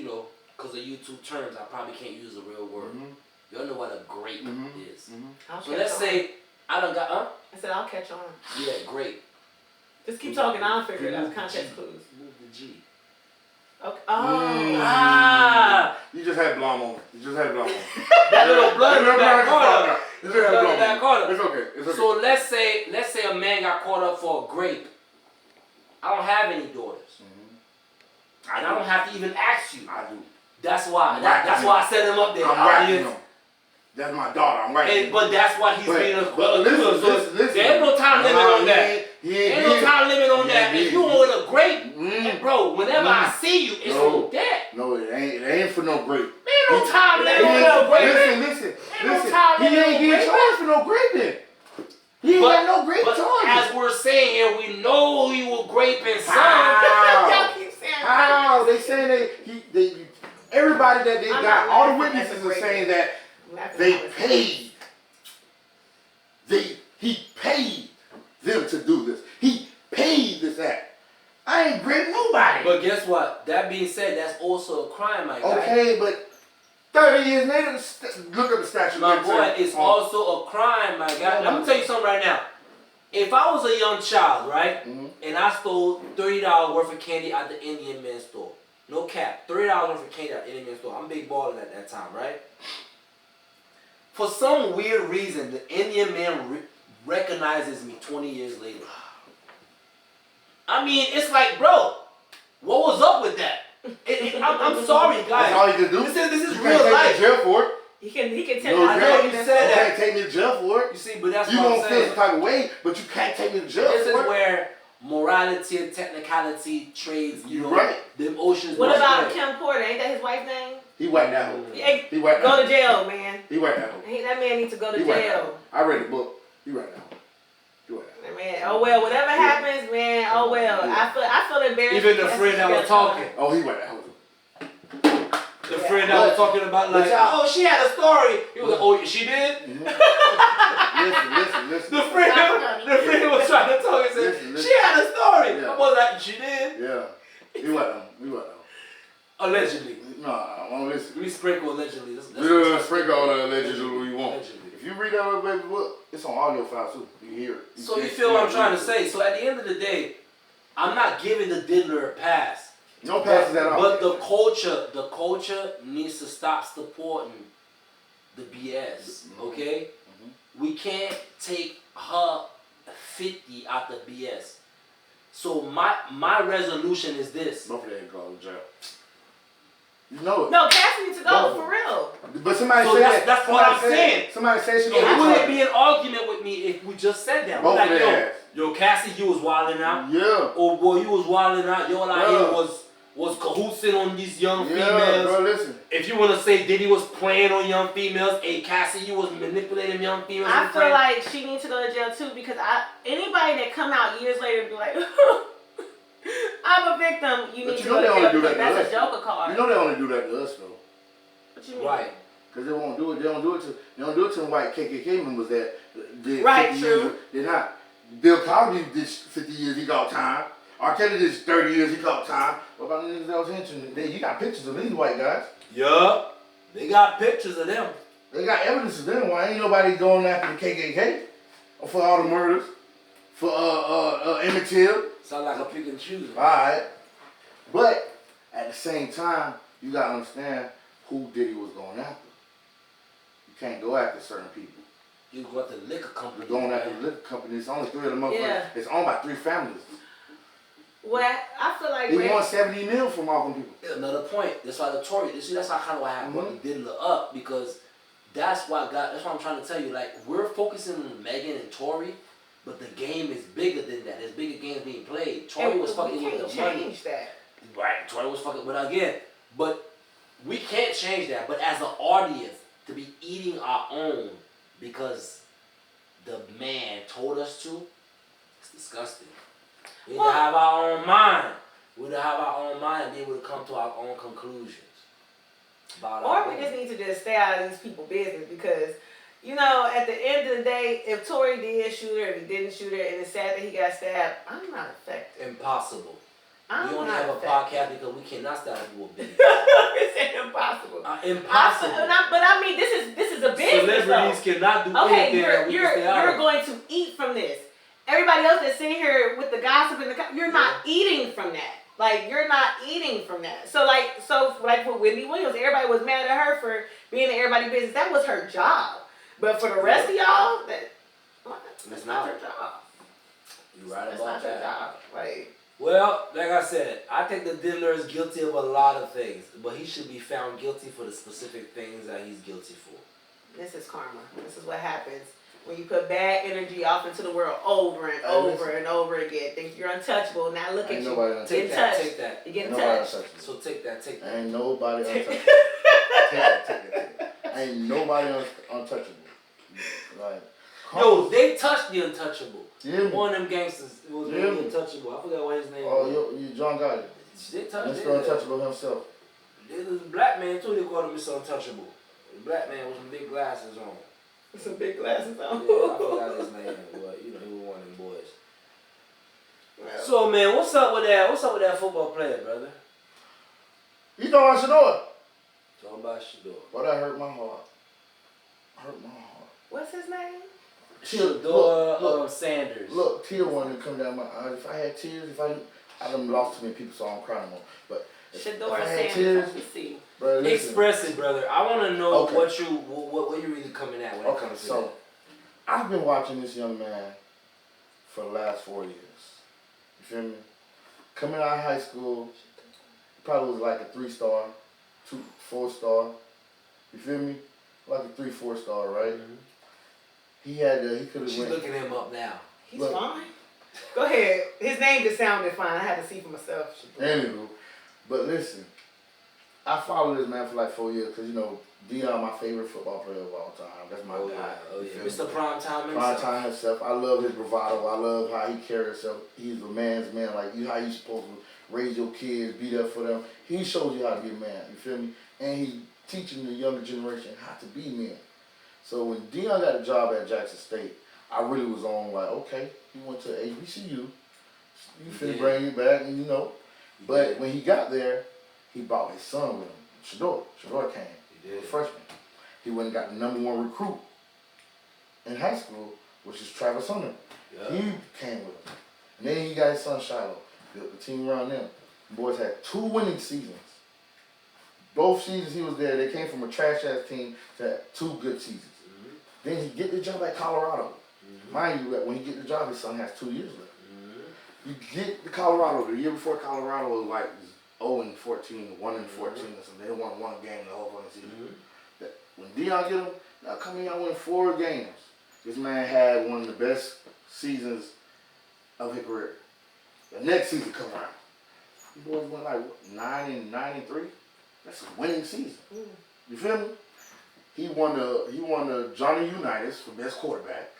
of YouTube terms, I probably can't use a real word. Y'all know what a grape is. So let's say I done got, I said I'll catch on. Yeah, grape. Just keep talking, I'll figure it out. Context clues. Move the G. Okay. You just had blonde on. That little blood in that corner. It's okay. So let's say a man got caught up for a grape. I don't have any daughters. And I don't have to even ask you. I do. That's why. That's why I set him up there. I'm writing him. That's my daughter. I'm writing. But that's why he's being a listen. There ain't no time limit on that. Ain't no time limit on that. If you want a grape, bro, whenever I see you, it's on that. No, it ain't for no grape. Ain't no time limit on no grape. Listen. He ain't getting charged for no grape then. He ain't got no grape charges. As we're saying here, we know he was graping some. Y'all keep saying how? They saying they everybody that they got, all the witnesses are saying that they paid. He paid them to do this. He paid this act. I ain't gritting nobody. But guess what? That being said, that's also a crime, my guy. Okay, but 30 years later, look up the statute. My boy, it's also a crime, my guy. Let me tell you something right now. If I was a young child, right, and I stole $30 worth of candy at the Indian man store, no cap, $30 worth of candy at the Indian man store. I'm big balling at that time, right? For some weird reason, the Indian man recognizes me 20 years later. I mean, it's like, bro, what was up with that? I'm sorry, guys. That's all you can do. This is you real can't life. take me to jail for it. He can tell No, you. I know you said You that. can't take me to jail for it. You see, but that's You what I'm won't feel saying. some type of way, but you can't take me to jail This for is it. where morality and technicality trades, you know, right. them oceans. What about split. Kim Porter? Ain't that his wife's name? He wiped that hoe. Hey, He wiped go that to jail, man. He wiped that hoe. That man needs to go to He wiped that jail. hoe. I read the book. He wiped that hoe. He wiped that hoe. Man, oh well, whatever happens, man. Oh well, I feel embarrassed. Even the friend that was talking. Oh, he wiped that hoe. The friend that was talking about, like, oh, she had a story. He was like, oh, she did? Listen. The friend was trying to talk and said, Listen. she had a story. Yeah. I was like, she did? Yeah. He wiped that hoe. Allegedly. No, I won't listen. We sprinkle allegedly. Sprinkle all the allegedly we want. Allegedly. If you read that baby book, it's on audio files too. You hear it. So you feel what I'm trying to say. So at the end of the day, I'm not giving the diddler a pass. No passes at all. But the culture needs to stop supporting the BS. Okay? We can't take her 50 out the BS. So my resolution is this. Both of them go to jail. You know it. No, Cassie needs to go for real. But somebody So said that's what I'm saying. Somebody said she It don't wouldn't be an argument with me if we just said that. We're Both like, of their ass. yo, Cassie, you was wilding out. Yeah. Oh boy, you was wilding out. Yo, out Yeah. here was cahootsing on these young Yeah, females. bro, listen. If you want to say Diddy was playing on young females, hey Cassie, you was manipulating young females. I feel like she needs to go to jail too because anybody that come out years later and be like, I'm a victim, you need to go to jail because that's a joker card. You know they only do that to us though. What you mean? Right. Because they won't do it. They don't do it to the white KKK members that did Right, 50 true. years. They're not. Bill Cosby did 50 years. He got time. R. Kelly did 30 years. He got time. What about the niggas that was mentioned? You got pictures of these white guys. Yup. They got pictures of them. They got evidence of them. Why ain't nobody going after the KKK for all the murders? For Emmett Till. Sound like a pick and choose. Alright. But at the same time, you gotta understand who Diddy was going after. You can't go after certain people. You go to the liquor company. You're going after the liquor company. It's only 3 of them motherfuckers. Yeah. It's owned by 3 families. Well, I feel like They won 70 mil from all them people. Another point. That's why the Tory. You see, that's how kind of why I put the diddler up because that's what I'm trying to tell you. Like we're focusing on Megan and Tory, but the game is bigger than that. There's bigger games being played. Tory was fucking with the money. Change that. Right. Tory was fucking. But we can't change that. But as an audience, to be eating our own because the man told us to, it's disgusting. We need to have our own mind. We need to have our own mind and be able to come to our own conclusions. Or we just need to just stay out of these people's business because, you know, at the end of the day, if Tory did shoot her, if he didn't shoot her, and it's sad that he got stabbed, I'm not affected. Impossible. I'm we only not have a affected. podcast because we cannot stab people with business. It's impossible. Impossible. But I mean, this is a business. Celebrities cannot do okay, anything that we can stay out you're of. going to eat from this. Everybody else that's sitting here with the gossip and you're not eating from that. Like you're not eating from that. So like with Whitney Williams, everybody was mad at her for being in everybody's business. That was her job. But for the rest of y'all, that's not her job. You're right That's about not her that. job. Like. Well, like I said, I think the diddler is guilty of a lot of things, but he should be found guilty for the specific things that he's guilty for. This is karma. This is what happens when you put bad energy off into the world over and over and over again. Think you're untouchable. Now look at you. Take that. You get Nobody touched. untouchable. So take that. Ain't nobody untouchable. Take that. Ain't nobody untouchable. Like, yo, they touched the untouchable. Yeah. One of them gangsters was really untouchable. I forgot what his name was. Oh, you John Gotti. They touched Mr. Untouchable himself. There's a black man too, they called him Mr. Untouchable. The black man with some big glasses on. Some big glasses on. Yeah, I forgot his name, but you know, he was one of them boys. So man, what's up with that? What's up with that football player, brother? You know I should know it. Talking about Shedeur. But that hurt my heart. Hurt my heart. What's his name? Shedeur Sanders. Look, tear wanted to come down my eyes. If I had tears, I done lost too many people, so I don't cry no more. But Shedeur I had Sanders. tears, Let me see. bro, listen. Express it, brother. I want to know Okay. what you really coming at when it Okay, comes to so that. I've been watching this young man for the last 4 years. You feel me? Coming out of high school, probably was like a 3-star, 4-star. You feel me? Like a 3-4 star, right? Mm-hmm. He could have She's went. looking him up now. He's Look. fine. Go ahead. His name just sounded fine. I had to see for myself. Anywho, but listen, I followed this man for like 4 years because, you know, Deion, my favorite football player of all time. That's my guy. Oh You yeah. feel me? Mr. Primetime himself. Prime time himself. I love his bravado. I love how he carries himself. He's a man's man. Like how you supposed to raise your kids, be there for them. He shows you how to be a man. You feel me? And he's teaching the younger generation how to be men. So when Deion got a job at Jackson State, I really was on like, okay, he went to HBCU. You finna bring you back, and you know. But when he got there, he brought his son with him. Shedeur came. He did. A freshman. He went and got the #1 recruit in high school, which is Travis Hunter. Yeah. He came with him. And then he got his son Shiloh. Built the team around them. The boys had 2 winning seasons. Both seasons he was there, they came from a trash-ass team to 2 good seasons. Mm-hmm. Then he get the job at Colorado. Mm-hmm. Mind you, when he get the job, his son has 2 years left. Mm-hmm. You get the Colorado. The year before, Colorado was like 0-14, 1-14 or something. They won 1 game the whole fucking season. Mm-hmm. When Deion get him, now come here, I win 4 games. This man had one of the best seasons of his career. The next season come around, the boys went like 9-3. That's a winning season. You feel me? He won the Johnny Unitas for best quarterback.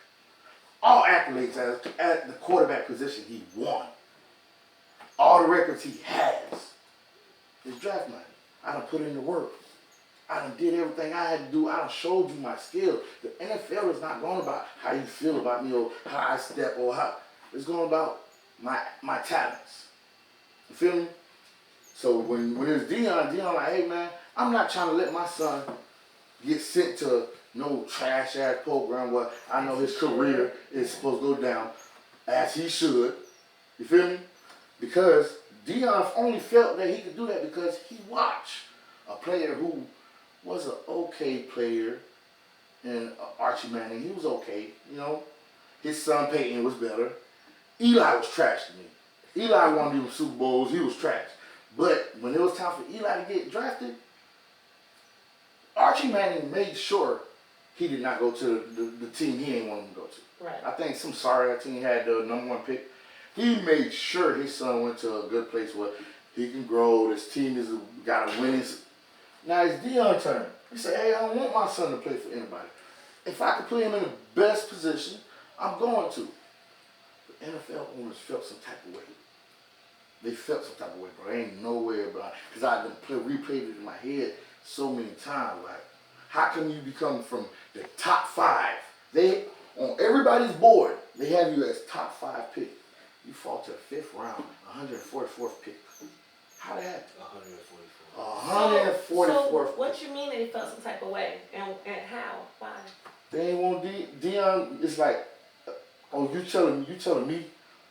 All accolades at the quarterback position he won. All the records he has. His draft money. I done put in the work. I done did everything I had to do. I done showed you my skill. The NFL is not going about how you feel about me or how I step or how. It's going about my talents. You feel me? So when it's Deion like, hey man, I'm not trying to let my son get sent to no trash ass program where I know his career is supposed to go down as he should. You feel me? Because Deion only felt that he could do that because he watched a player who was an okay player and Archie Manning. He was okay, you know. His son Peyton was better. Eli was trash to me. Eli won them Super Bowls. He was trash. But when it was time for Eli to get drafted, Archie Manning made sure he did not go to the team he ain't want him to go to. Right. I think some sorry team had the #1 pick. He made sure his son went to a good place where he can grow. This team has got a winning. Now it's Deion's turn. He said, hey, I don't want my son to play for anybody. If I could put him in the best position, I'm going to. The NFL owners felt some type of way. They felt some type of way, bro. There ain't no way about it. Because I done replayed it in my head so many times. Like, how can you become from the top 5? They, on everybody's board, they have you as top 5 pick. You fall to the 5th round, 144th pick. How that happen? 144. 144th. So what you mean they felt some type of way? And how? Why? They ain't want Deion. It's like, oh, you telling me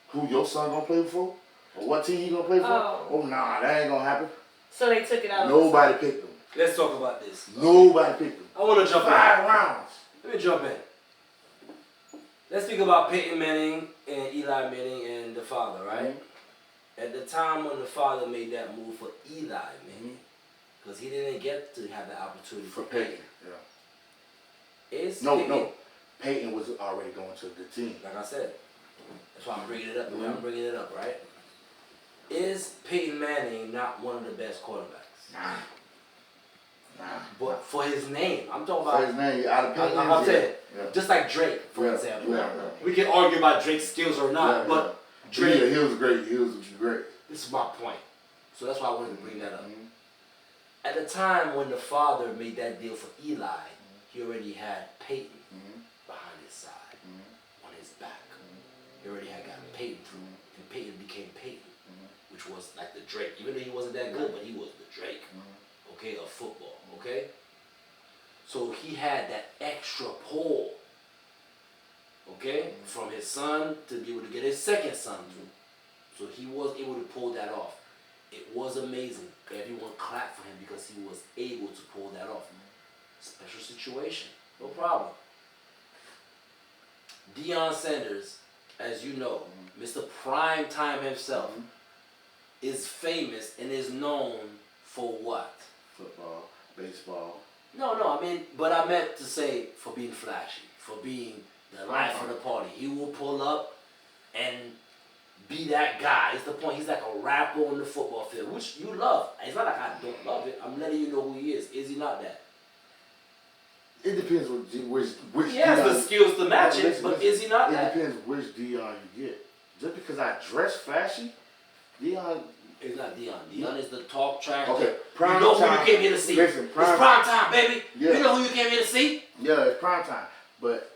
who your son gonna play for? Or what team he gonna play for? Oh nah, that ain't gonna happen. So they took it out. Nobody picked him. Let's talk about this. Nobody picked him. I want to jump 5 in. rounds. Let me jump in. Let's speak about Peyton Manning and Eli Manning and the father, right? Mm-hmm. At the time when the father made that move for Eli Manning, because he didn't get to have the opportunity For Peyton. Yeah. Is No, Peyton, no. Peyton was already going to the team. Like I said, that's why I'm bringing it up. The way I'm bringing it up, right? Is Peyton Manning not one of the best quarterbacks? Nah. But for his name, I'm talking For about. his name, out of Peyton. I'm saying, Yeah. just like Drake, for Yeah, example. yeah. We can argue about Drake's skills or not, Yeah, but Drake. Yeah, he was great. He was great. This is my point. So that's why I wanted to bring that up. Mm-hmm. At the time when the father made that deal for Eli, he already had Peyton behind his side, on his back. He already had gotten Peyton through and Peyton became Peyton, which was like the Drake. Even though he wasn't that good, but he was the Drake, okay, of football, okay? So he had that extra pull, okay, from his son to be able to get his second son through. So he was able to pull that off. It was amazing. Everyone clapped for him because he was able to pull that off. Special situation, no problem. Deion Sanders, as you know, Mr. Prime Time himself, is famous and is known for what? Football, baseball. No, I mean, but I meant to say for being flashy, for being the life of the party. He will pull up and be that guy. It's the point. He's like a rapper on the football field, which you love. It's not like I don't love it. I'm letting you know who he is. Is he not that? It depends which He has Deion, the skills to match it, listen, but is he not that? It depends which Deion you get. Just because I dress flashy, Deion. It's not Deion. Deion is the talk trash. Okay, You prime know time. who you came here to see. Listen, It's prime time, baby. Yeah. You know who you came here to see. Yeah, it's prime time. But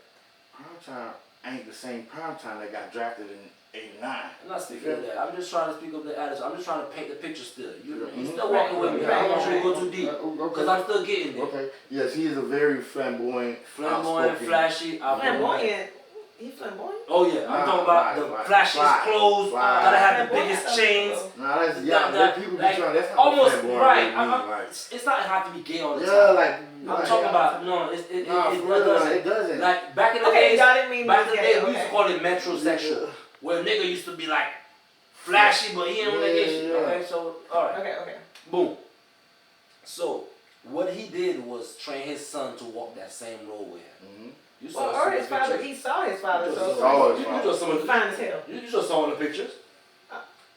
prime time ain't the same prime time that got drafted in '89. I'm not speaking of that. I'm just trying to speak of the attitude. I'm just trying to paint the picture still. You Mhm. still walking with me. I don't want you to go too deep. Okay. Because I'm still getting there. Okay. Yes, he is a very flamboyant, Flamboyant, outspoken- flashy. Flamboyant. He flamboyant? Oh yeah, I'm Nah, talking about fly, the fly, flashiest fly, clothes. fly. Gotta have the Flamboyant. biggest chains. Nah, that's yeah. People be like, trying. That's not almost flamboyant right. mean, like, It's not have to be gay all the yeah, time. like I'm talking about no. It Nah, for real, doesn't. it doesn't. Like back in the Okay, days, y'all didn't mean back in the gay, day, we used to okay. call it metrosexual, where a nigga used to be like flashy, but he ain't on that gay shit. Yeah. Okay, so all right, Okay. boom. So what he did was train his son to walk that same road with him. Mhm. You Well, some or of the his father, pictures. he saw his father, You so just saw his you father. just some of the fine as hell. You just saw in the pictures.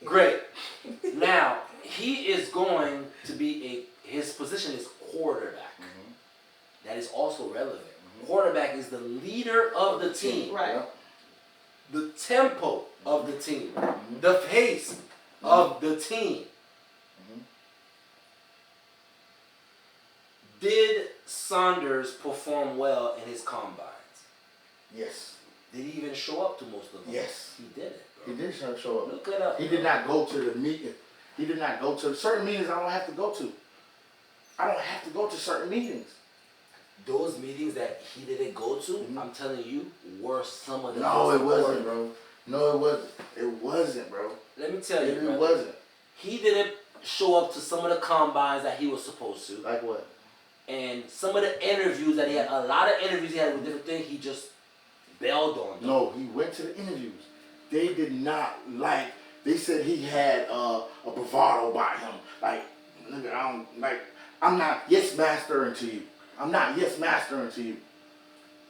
Great. Now he is going to be his position is quarterback. That is also relevant. Quarterback is the leader of the team, Right. the tempo of the team, the pace of the team. Did Sanders perform well in his combines? Yes. Did he even show up to most of them? Yes. He did it. He did show up. Look it up. He did not go to the meeting. He did not go to certain meetings. I don't have to go to. I don't have to go to certain meetings. Those meetings that he didn't go to, I'm telling you, were some of the No, most it wasn't, important. bro. No, it wasn't. It wasn't, bro. Let me tell you, It brother, wasn't. he didn't show up to some of the combines that he was supposed to. Like what? And some of the interviews that he had, a lot of interviews he had with different things, he just bailed on them. No, he went to the interviews. They did not like. They said he had a bravado about him. Like, nigga, I'm not yes mastering to you. I'm not yes mastering to you.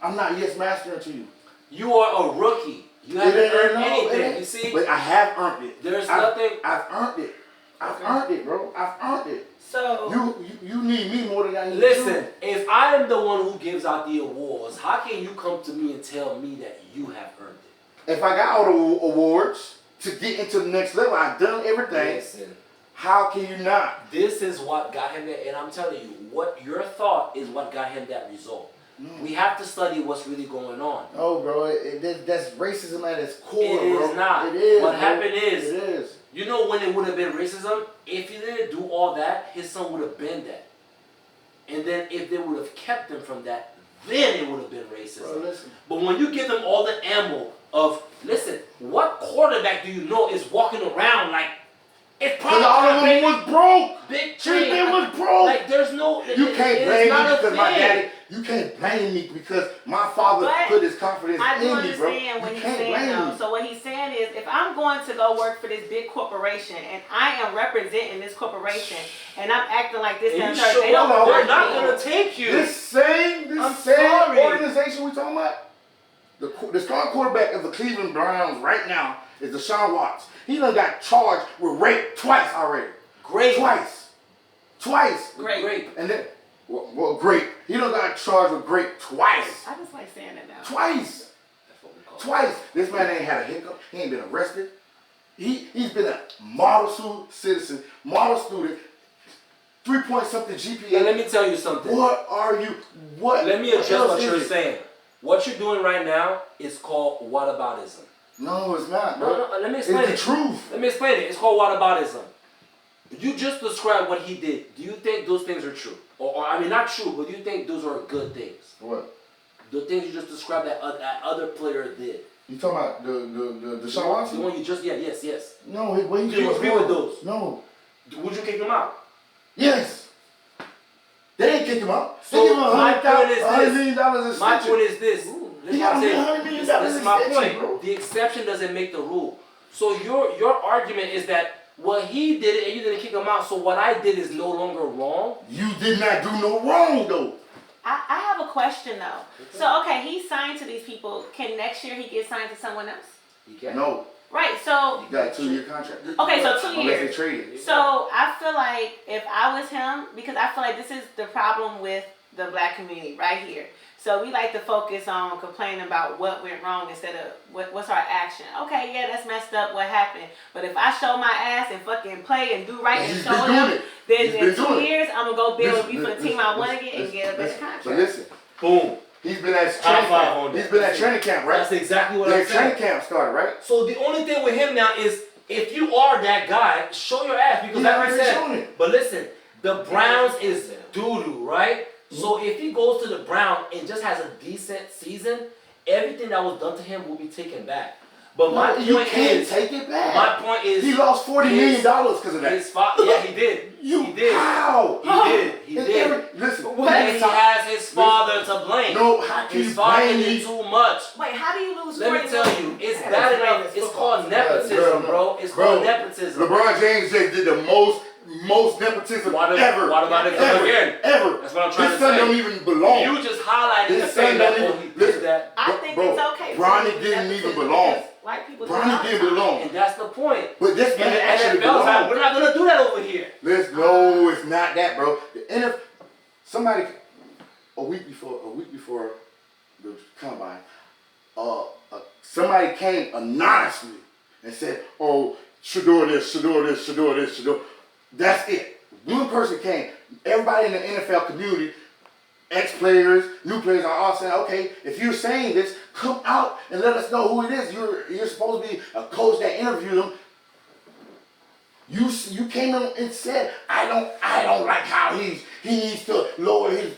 I'm not yes mastering to you. You are a rookie. You haven't earned anything. You see? But I have earned it. There's nothing. I've earned it. I've earned it, bro. I've earned it. So You need me more than I need you. Listen, if I am the one who gives out the awards, how can you come to me and tell me that you have earned it? If I got all the awards to get into the next level, I've done everything. Listen, How can you not? this is what got him there, and I'm telling you, what your thought is what got him that result. We have to study what's really going on. No, bro. That's racism at its core, It bro. is not. It is. What bro. happened is, It is. you know when it would have been racism? If he didn't do all that, his son would have been that. And then if they would have kept him from that, then it would have been racism. Bro, listen. But when you give them all the ammo of, listen, what quarterback do you know is walking around like, it's Because all of them was broke. big Three chain. men was broke. Like there's no, You can't it's blame me not a because my thing. daddy. You can't blame me because my father But put his confidence I do in me, bro. understand what You he's can't saying blame though. me. So what he's saying is if I'm going to go work for this big corporation and I am representing this corporation and I'm acting like this And and you that, sure they don't hold on, they're work not me. gonna take you. This same I'm sorry. organization we talking about, the star quarterback of the Cleveland Browns right now is Deshaun Watts. He done got charged with rape twice already. Great. Twice. Great. And then, well, great. He done got charged with rape twice. I just like saying it now. Twice. That's what we call it. Twice. This man ain't had a hiccup. He ain't been arrested. He's been a model citizen, model student, 3-point-something GPA. And let me tell you something. What are you? What? Let me what address else what is you're it? saying. What you're doing right now is called whataboutism. No, it's not, bro. No, let me explain It's the truth. Let me explain it. It's called whataboutism. You just described what he did. Do you think those things are true? Or I mean, not true, but do you think those are good things? What? The things you just described that other player did. You talking about the Deshaun Watson? The one you just, yes. No, what he Do did you was agree wrong. with those? No. Would you kick him out? Yes. They didn't kick him out. So they gave him my point is $100 this. million in My stitching. point is this. He got $100 million This is my in point. stitching, bro. The exception doesn't make the rule. So your argument is that what he did it and you didn't kick him out, so what I did is no longer wrong? You did not do no wrong, though. I have a question though. So okay, he signed to these people. Can next year he get signed to someone else? You can't. No. Right. So You got a 2-year contract. okay, so 2 Unless years. they trade it. So I feel like if I was him, because I feel like this is the problem with the black community right here. So we like to focus on complaining about what went wrong instead of what's our action. Okay, yeah, that's messed up. What happened? But if I show my ass and fucking play and do right and He's show been doing them, it. then He's in been 2 doing it. years I'm gonna go build you for the team I want to get and listen, get a better listen. contract. But listen, Boom. he's been at High training five camp. on that. He's been at training camp, right? That's exactly what Their I'm saying. training camp started, right? So the only thing with him now is if you are that guy, show your ass because He like I already shown said. it. But listen, the Browns is doo-doo, right? So if he goes to the Browns and just has a decent season, everything that was done to him will be taken back. But my You point can't is, take it back. my point is, He lost $40 million because of that. yeah, he did. You he did. how? He did. Listen, And he has his father to blame. No, how can His you father blame did me? too much. Wait, how do you lose? Let me 40 tell million? you, it's Yeah, bad that's enough. great. It's called nepotism, Yeah, bro. It's bro, called nepotism. LeBron James just did the most nepotism ever. Why about it come Ever. again? Ever. That's what I'm trying His to son say. don't even belong. You just highlighted His and son saying don't that even he did listen. that. I think Bro, it's okay. Bronny for didn't nepotism even belong. because white people do it all Bronny the didn't time. belong. And that's the point. But this In the man actually NFL side, belongs. we're not gonna do that over here. No, it's not that, bro. The NFL, somebody a week before the combine, somebody came anonymously and said, "Oh, Shedeur this, Shedeur this, Shedeur this, Shedeur." That's it. One person came. Everybody in the NFL community, ex-players, new players, are all saying, "Okay, if you're saying this, come out and let us know who it is. You're supposed to be a coach that interviewed him." You came in and said, I don't like how he needs to lower his,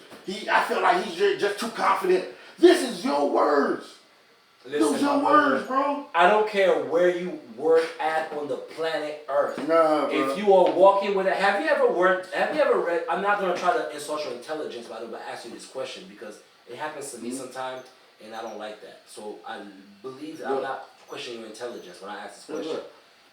I feel like he's just too confident. This is your words. Those your words, bro. I don't care where you work at on the planet Earth. Nah, bro. If you are walking with it, have you ever read, I'm not going to try to insult your intelligence, but I'm going to ask you this question because it happens to me sometimes and I don't like that. So I believe that I'm not questioning your intelligence when I ask this question.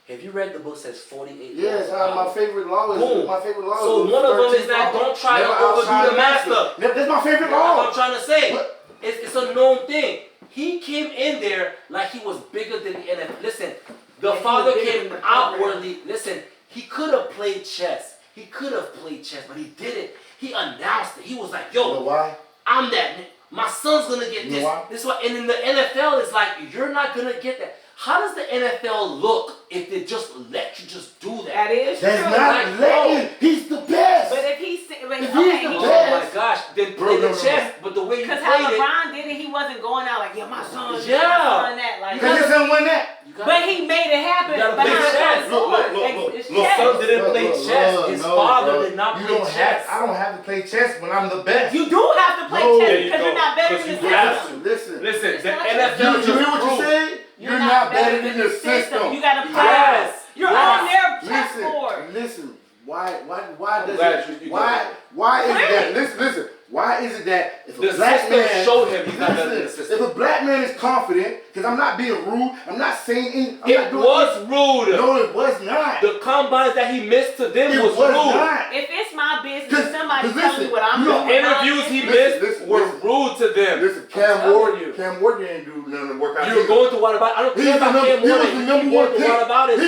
Have you read the book that says 48 Yes, laws? my favorite law is Boom. my favorite law. So is one of them 13th is that law. don't try Never to overdo outside the master. That's my favorite That's what law. I'm trying to say. What? It's a known thing. He came in there like he was bigger than the NFL. Listen, the And he father was bigger came than the outwardly. Listen, he could have played chess. He could have played chess, but he didn't. He announced it. He was like, yo, You know why? I'm that. My son's going to get You this. know why? This is what, and in the NFL, it's like, you're not going to get that. How does the NFL look if they just let you just do that? That is That's true. not Like, letting. He's the best. But if he's If okay, he's the he Oh best. my gosh, then Bro, play the no. chess, but the way you because played how it, LeBron did it, he wasn't going out like, yeah, my son, Yeah. my son that, like. Because his son win that. you gotta- But he made it happen. You gotta behind play chess. closed Look, doors. look. It's Look, chess. son didn't play chess. His father did not You play don't chess. I don't have to play chess when I'm the best. You do have to play No. chess There you because go. you're not better 'Cause than the you have system. Listen. Listen, the It's not- NFL You just hear what you proved- said? You're not better than the system. You gotta play. Yes. You're Yes. on their chessboard. Listen. Why I'm does glad it? you Why is it that? Listen. Why is it that if The a black system man showed him he's not better than the listen, system. if a black man is confident, because I'm not being rude, I'm not saying anything. I'm It not doing was rude. No, it was not. The combines that he missed to them It was was rude. not. If it's my business, 'Cause- somebody 'cause tell listen, me what I'm you know, doing. Interviews he Listen, missed listen, were listen. rude to them. Listen, I'm telling you. Cam Ward didn't do none of the work out. You were going to what about? I don't He's care the about number, Cam he was Ward. the You number keep one going to pick. what about it?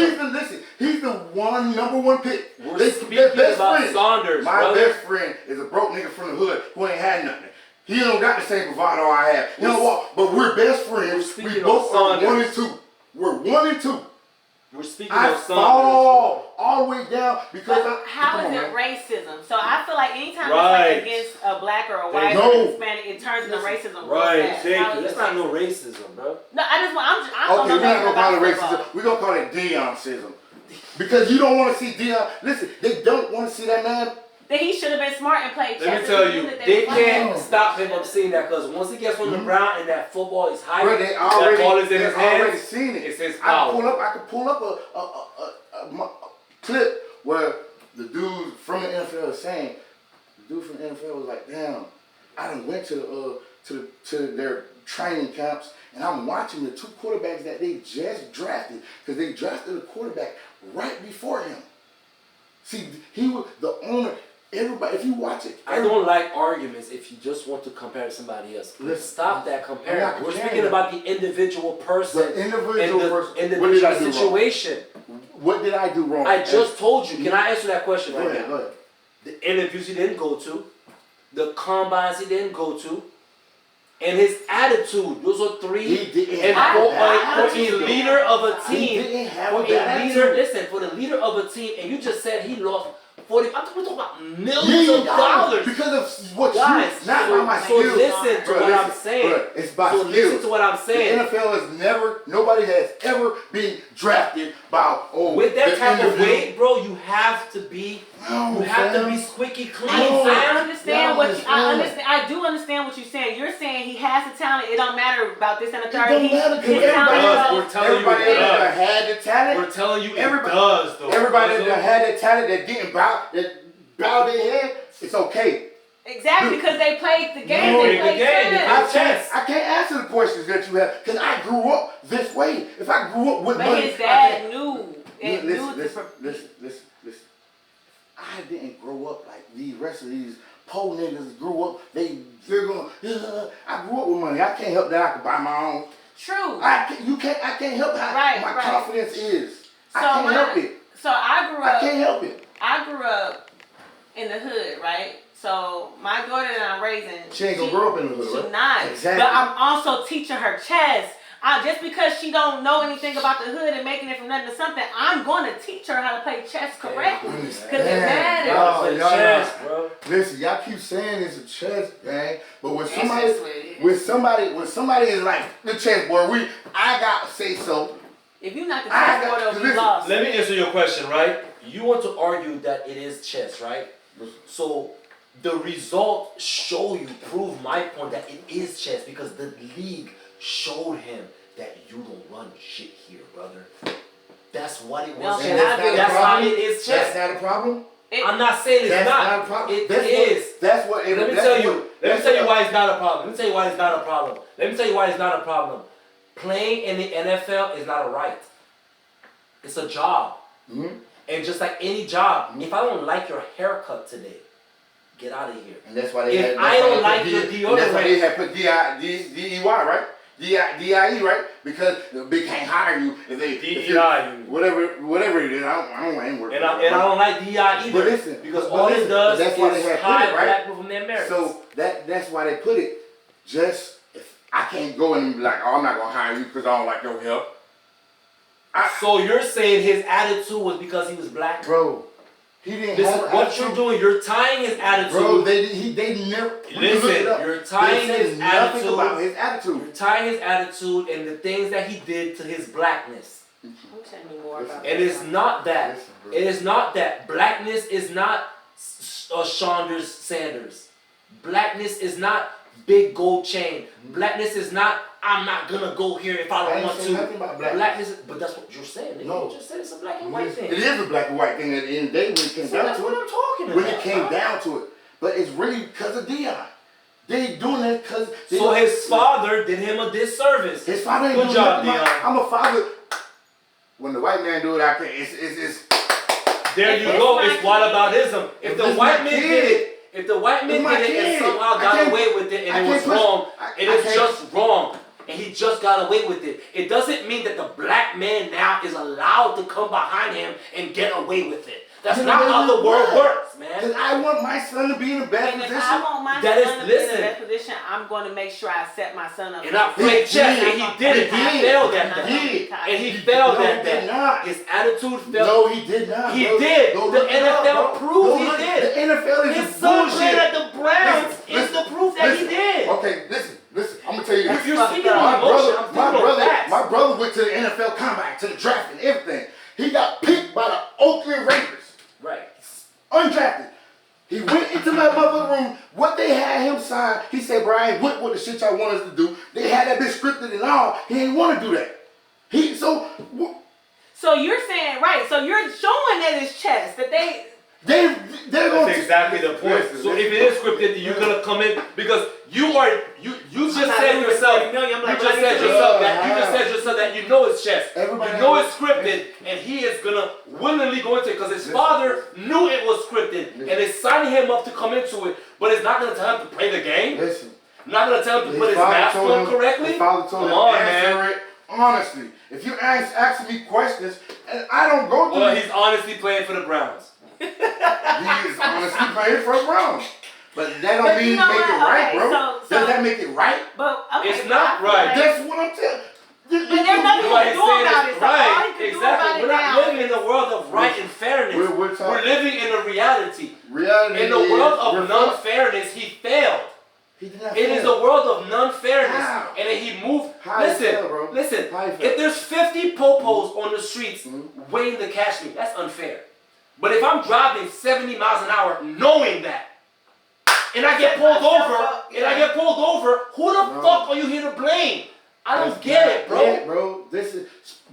He's the number one pick. We're They speaking best about friends. Sanders, My brother. best friend is a broke nigga from the hood who ain't had nothing. He don't got the same bravado I have. You know what? But we're best We're friends. speaking We of both are Sanders. 1 and 2. We're 1 and 2. We're speaking I of something. fall all the way down because how is it racism? So I feel like anytime it's like against a black or a white or a Hispanic, it turns into racism. Right, that's not no racism, bro. No, I'm okay, we're not gonna call it racism. We're gonna call it Deion-sism. Because you don't want to see Deion. Listen, they don't want to see that man. That he should have been smart and played chess. Let me tell you, they can't stop him from seeing that because once he gets on the ground and that football is high, Bro, that ball is in his hands. Already seen it. It's his power. I could pull up a clip where the dude from the NFL is saying, the dude from the NFL was like, damn, I done went to their training camps and I'm watching the two quarterbacks that they just drafted because they drafted a quarterback right before him. See, he was the owner. Everybody, if you watch it, I don't like arguments if you just want to compare to somebody else. Let's stop that comparing. We're speaking about the individual person. The individual person. Individual situation. What did I do wrong? I just told you. Can I answer that question right now? Go ahead. The interviews he didn't go to, the combines he didn't go to, and his attitude. Those are three. And for a leader of a team, for the leader of a team, and you just said he lost 40. I'm talking about millions of dollars because of what guys. Not by my skills. So listen to what I'm saying. It's by skills. Listen to what I'm saying. The NFL nobody has ever been drafted by with that type of weight, bro. You have to be. You have to be squeaky clean. I understand what I do understand what you're saying. You're saying he has the talent. It don't matter about this and the third. It don't matter. We're telling you it does. Had the talent. We're telling you it does, though. Everybody that had the talent that didn't bow their head, it's okay. Exactly, because they played the game. They played chess. I can't answer the questions that you have because I grew up this way. If I grew up with but money, his dad knew. Listen. I didn't grow up like the rest of these poor niggas grew up. They're going. I grew up with money. I can't help that I can buy my own. True. I can't help how my confidence is. I can't help it. So I grew up. I can't help it. I grew up in the hood, right? So my daughter that I'm raising, she ain't gonna grow up in the hood. She's not. Exactly. But I'm also teaching her chess. Just because she don't know anything about the hood and making it from nothing to something, I'm going to teach her how to play chess correctly because it matters. Chess, bro. Listen, y'all keep saying it's a chess game, but when somebody is like the chess board, I gotta say so. If you're not the chess board, it'll be lost. Let me answer your question, right? You want to argue that it is chess, right? So the results prove my point that it is chess because the league showed him that you don't run shit here, brother. That's what it was. That's how it is chess. That's not a problem? I'm not saying it's not. A problem. It is. That's what. Let me tell you why it's not a problem. Let me tell you why it's not a problem. Playing in the NFL is not a right. It's a job. Mm-hmm. And just like any job, if I don't like your haircut today, get out of here. And that's why they if I don't like your deodorant. That's why they had put DEY, right? DIE, right? Because they can't hire you if they DEI, whatever it is. I ain't working. And I don't like DEI either. But listen, because all it does is hide black people from their merits. So that's why they put it. Just if I can't go and be like, oh, I'm not gonna hire you because I don't like your help. So you're saying his attitude was because he was black, bro? He didn't. What you're doing, you're tying his attitude. Bro, they never. Listen, you're tying his attitude. About his attitude. You're tying his attitude and the things that he did to his blackness. Tell me more about it is not that. It is not that. Blackness is not Shedeur Sanders. Blackness is not big gold chain. Blackness is not. I'm not gonna go here if I don't want to. Nothing about blackness, but that's what you're saying. No, you just said it's a black and white thing. It is a black and white thing at the end of the day when it came down to it. That's what I'm talking about. When it came down to it, but it's really because of Deion. They doing that because. So his father did him a disservice. His father ain't Good job, Deion. I'm a father. When the white man do it, I can't. It's. There you go. It's whataboutism. If the white man did it. If the white man did it and somehow got away with it and it was wrong, it is just wrong. And he just got away with it. It doesn't mean that the black man now is allowed to come behind him and get away with it. That's not how the world works, man. Because I want my son to be in the best And position. if I want my son to be in the best position, I'm going to make sure I set my son up. And I played chess, and he did it. He failed at that. And he failed at He did not. His attitude failed. No, he did not. He did. The NFL proved he did. The NFL is His son bullshit. played at the Browns is the proof that he did. Okay, listen. I'm gonna tell you this. You're speaking on emotion. I'm speaking on facts. My brother went to the NFL Combine, to the draft and everything. He got picked by the Oakland Raiders. Right. Undrafted. He went into my mother's room. What they had him sign, he said, Brian, what the shit y'all want us to do? They had that bitch scripted and all. He didn't want to do that. So you're saying, right, so you're showing that it's chess, that they're going That's exactly the point. So if it is scripted, you're gonna come in because you just said yourself. You just said yourself that you know it's chess. You know it's scripted, and he is gonna willingly go into it because his father knew it was scripted, and is signing him up to come into it. But it's not gonna tell him to play the game. Listen. Not gonna tell him to put his mask on correctly. His father told him to answer it honestly. If you asking me questions, and I don't go through Well, he's honestly playing for the Browns. He is honestly playing for the Browns. But that don't mean make it right, bro. Does that make it right? But It's not right. That's what I'm telling you. But there's nothing you can do about it. So all you can do about it We're not now living in the world of right and fairness. We're living in a reality. Reality In the world of non-fairness, he failed. He did not It fail. is a world of non-fairness. How? And then he moved. How he fail, bro? Listen. How he fail? If there's 50 popos on the streets waiting to catch me, that's unfair. But if I'm driving 70 miles an hour knowing that, and I get pulled over, who the fuck are you here to blame? I don't get it, bro.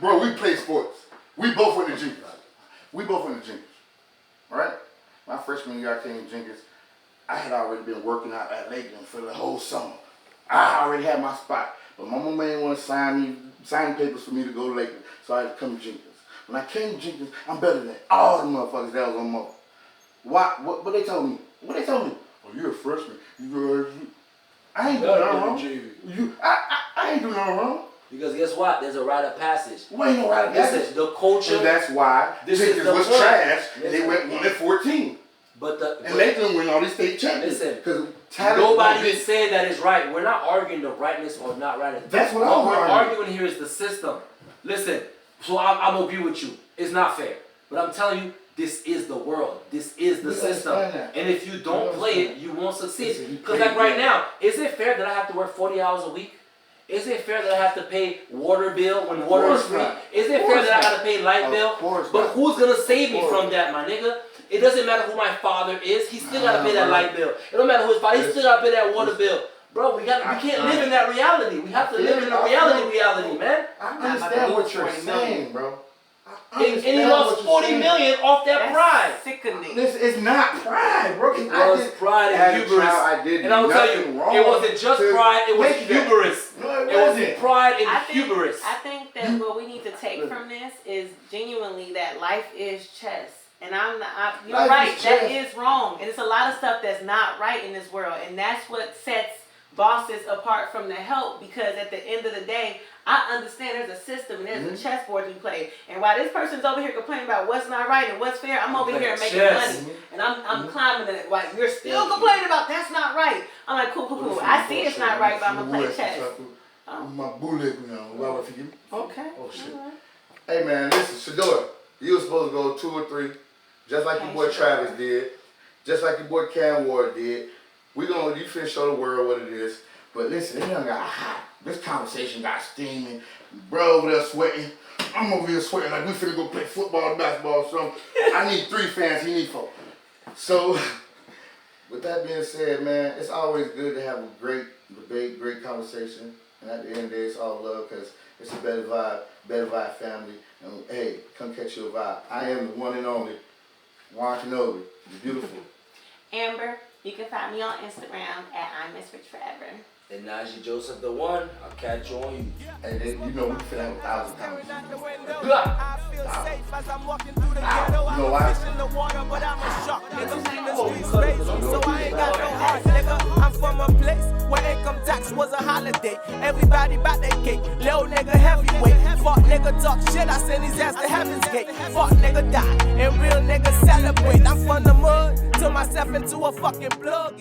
Bro, we play sports. We both went to Jenkins. Right? My freshman year I came to Jenkins. I had already been working out at Lakeland for the whole summer. I already had my spot. But my mama didn't want to sign papers for me to go to Lakeland. So I had to come to Jenkins. When I came to Jenkins, I'm better than all the motherfuckers that was on Mo. What they told me? Oh, you're a freshman. I ain't doing nothing wrong. I ain't doing nothing wrong. Because guess what? There's a rite of passage. What ain't no rite of passage? This is the culture. And that's why Jenkins was trash and they went 1-14. And Lakeland win all these state champions. Listen, nobody is saying that is right. We're not arguing the rightness or not rightness. That's what we're arguing here is the system. Listen, so I'm agree with you. It's not fair. But I'm telling you, this is the world. This is the system. And if you don't play it, you won't succeed. Because like right now, is it fair that I have to work 40 hours a week? Is it fair that I have to pay water bill when water is free? Is it fair that I got to pay light bill? But who's going to save me from that, my nigga? It doesn't matter who my father is. He still got to pay that light bill. It don't matter who his father is. He still got to pay that water bill. Bro, we can't live in that reality. We have to live in the reality, man. I understand what you're saying, bro. And he lost $40 million off that pride. Sickening. This is not pride, bro. It was pride and hubris. And I will tell you, it wasn't just pride, it was hubris. It wasn't pride and hubris. I think that what we need to take from this is genuinely that life is chess. And you're right, that is wrong. And it's a lot of stuff that's not right in this world. And that's what sets bosses apart from the help, because at the end of the day, I understand there's a system and there's a chessboard to play. And while this person's over here complaining about what's not right and what's fair, I'm over here making money. And I'm climbing it. While you're still complaining about that's not right. I'm like, cool. I see it's not right, but I'm going to play chess. My bullet, why would you? Okay. Oh, shit. Hey, man, listen, Shedeur, you were supposed to go 2 or 3, just like your boy Travis did, just like your boy Cam Ward did. You finna show the world what it is. But listen, it done got hot. This conversation got steaming. Bro over there sweating. I'm over here sweating like we finna go play football, basketball, or something. I need 3 fans, he need 4. So, with that being said, man, it's always good to have a great debate, great conversation. And at the end of the day, it's all love, because it's a Better Vibe family. And hey, come catch your vibe. I am the one and only Juan Kenobi, the beautiful. Amber, you can find me on Instagram at I'm Miss Rich Forever. And Najee Joseph the one, I'll catch you on you. And then, we finna have 1,000 comments. I feel safe as I'm walking through the ghetto. I'm a fish in the water, but I'm a shark. Nigga, in the streets crazy, so I ain't got no heart. Nigga, I'm from a place where income tax was a holiday. Everybody bout their cake, little nigga heavyweight. Fuck nigga talk shit, I send his ass to heaven's gate. Fuck nigga die, and real niggas celebrate. I'm from the mud, turn myself into a fucking plug.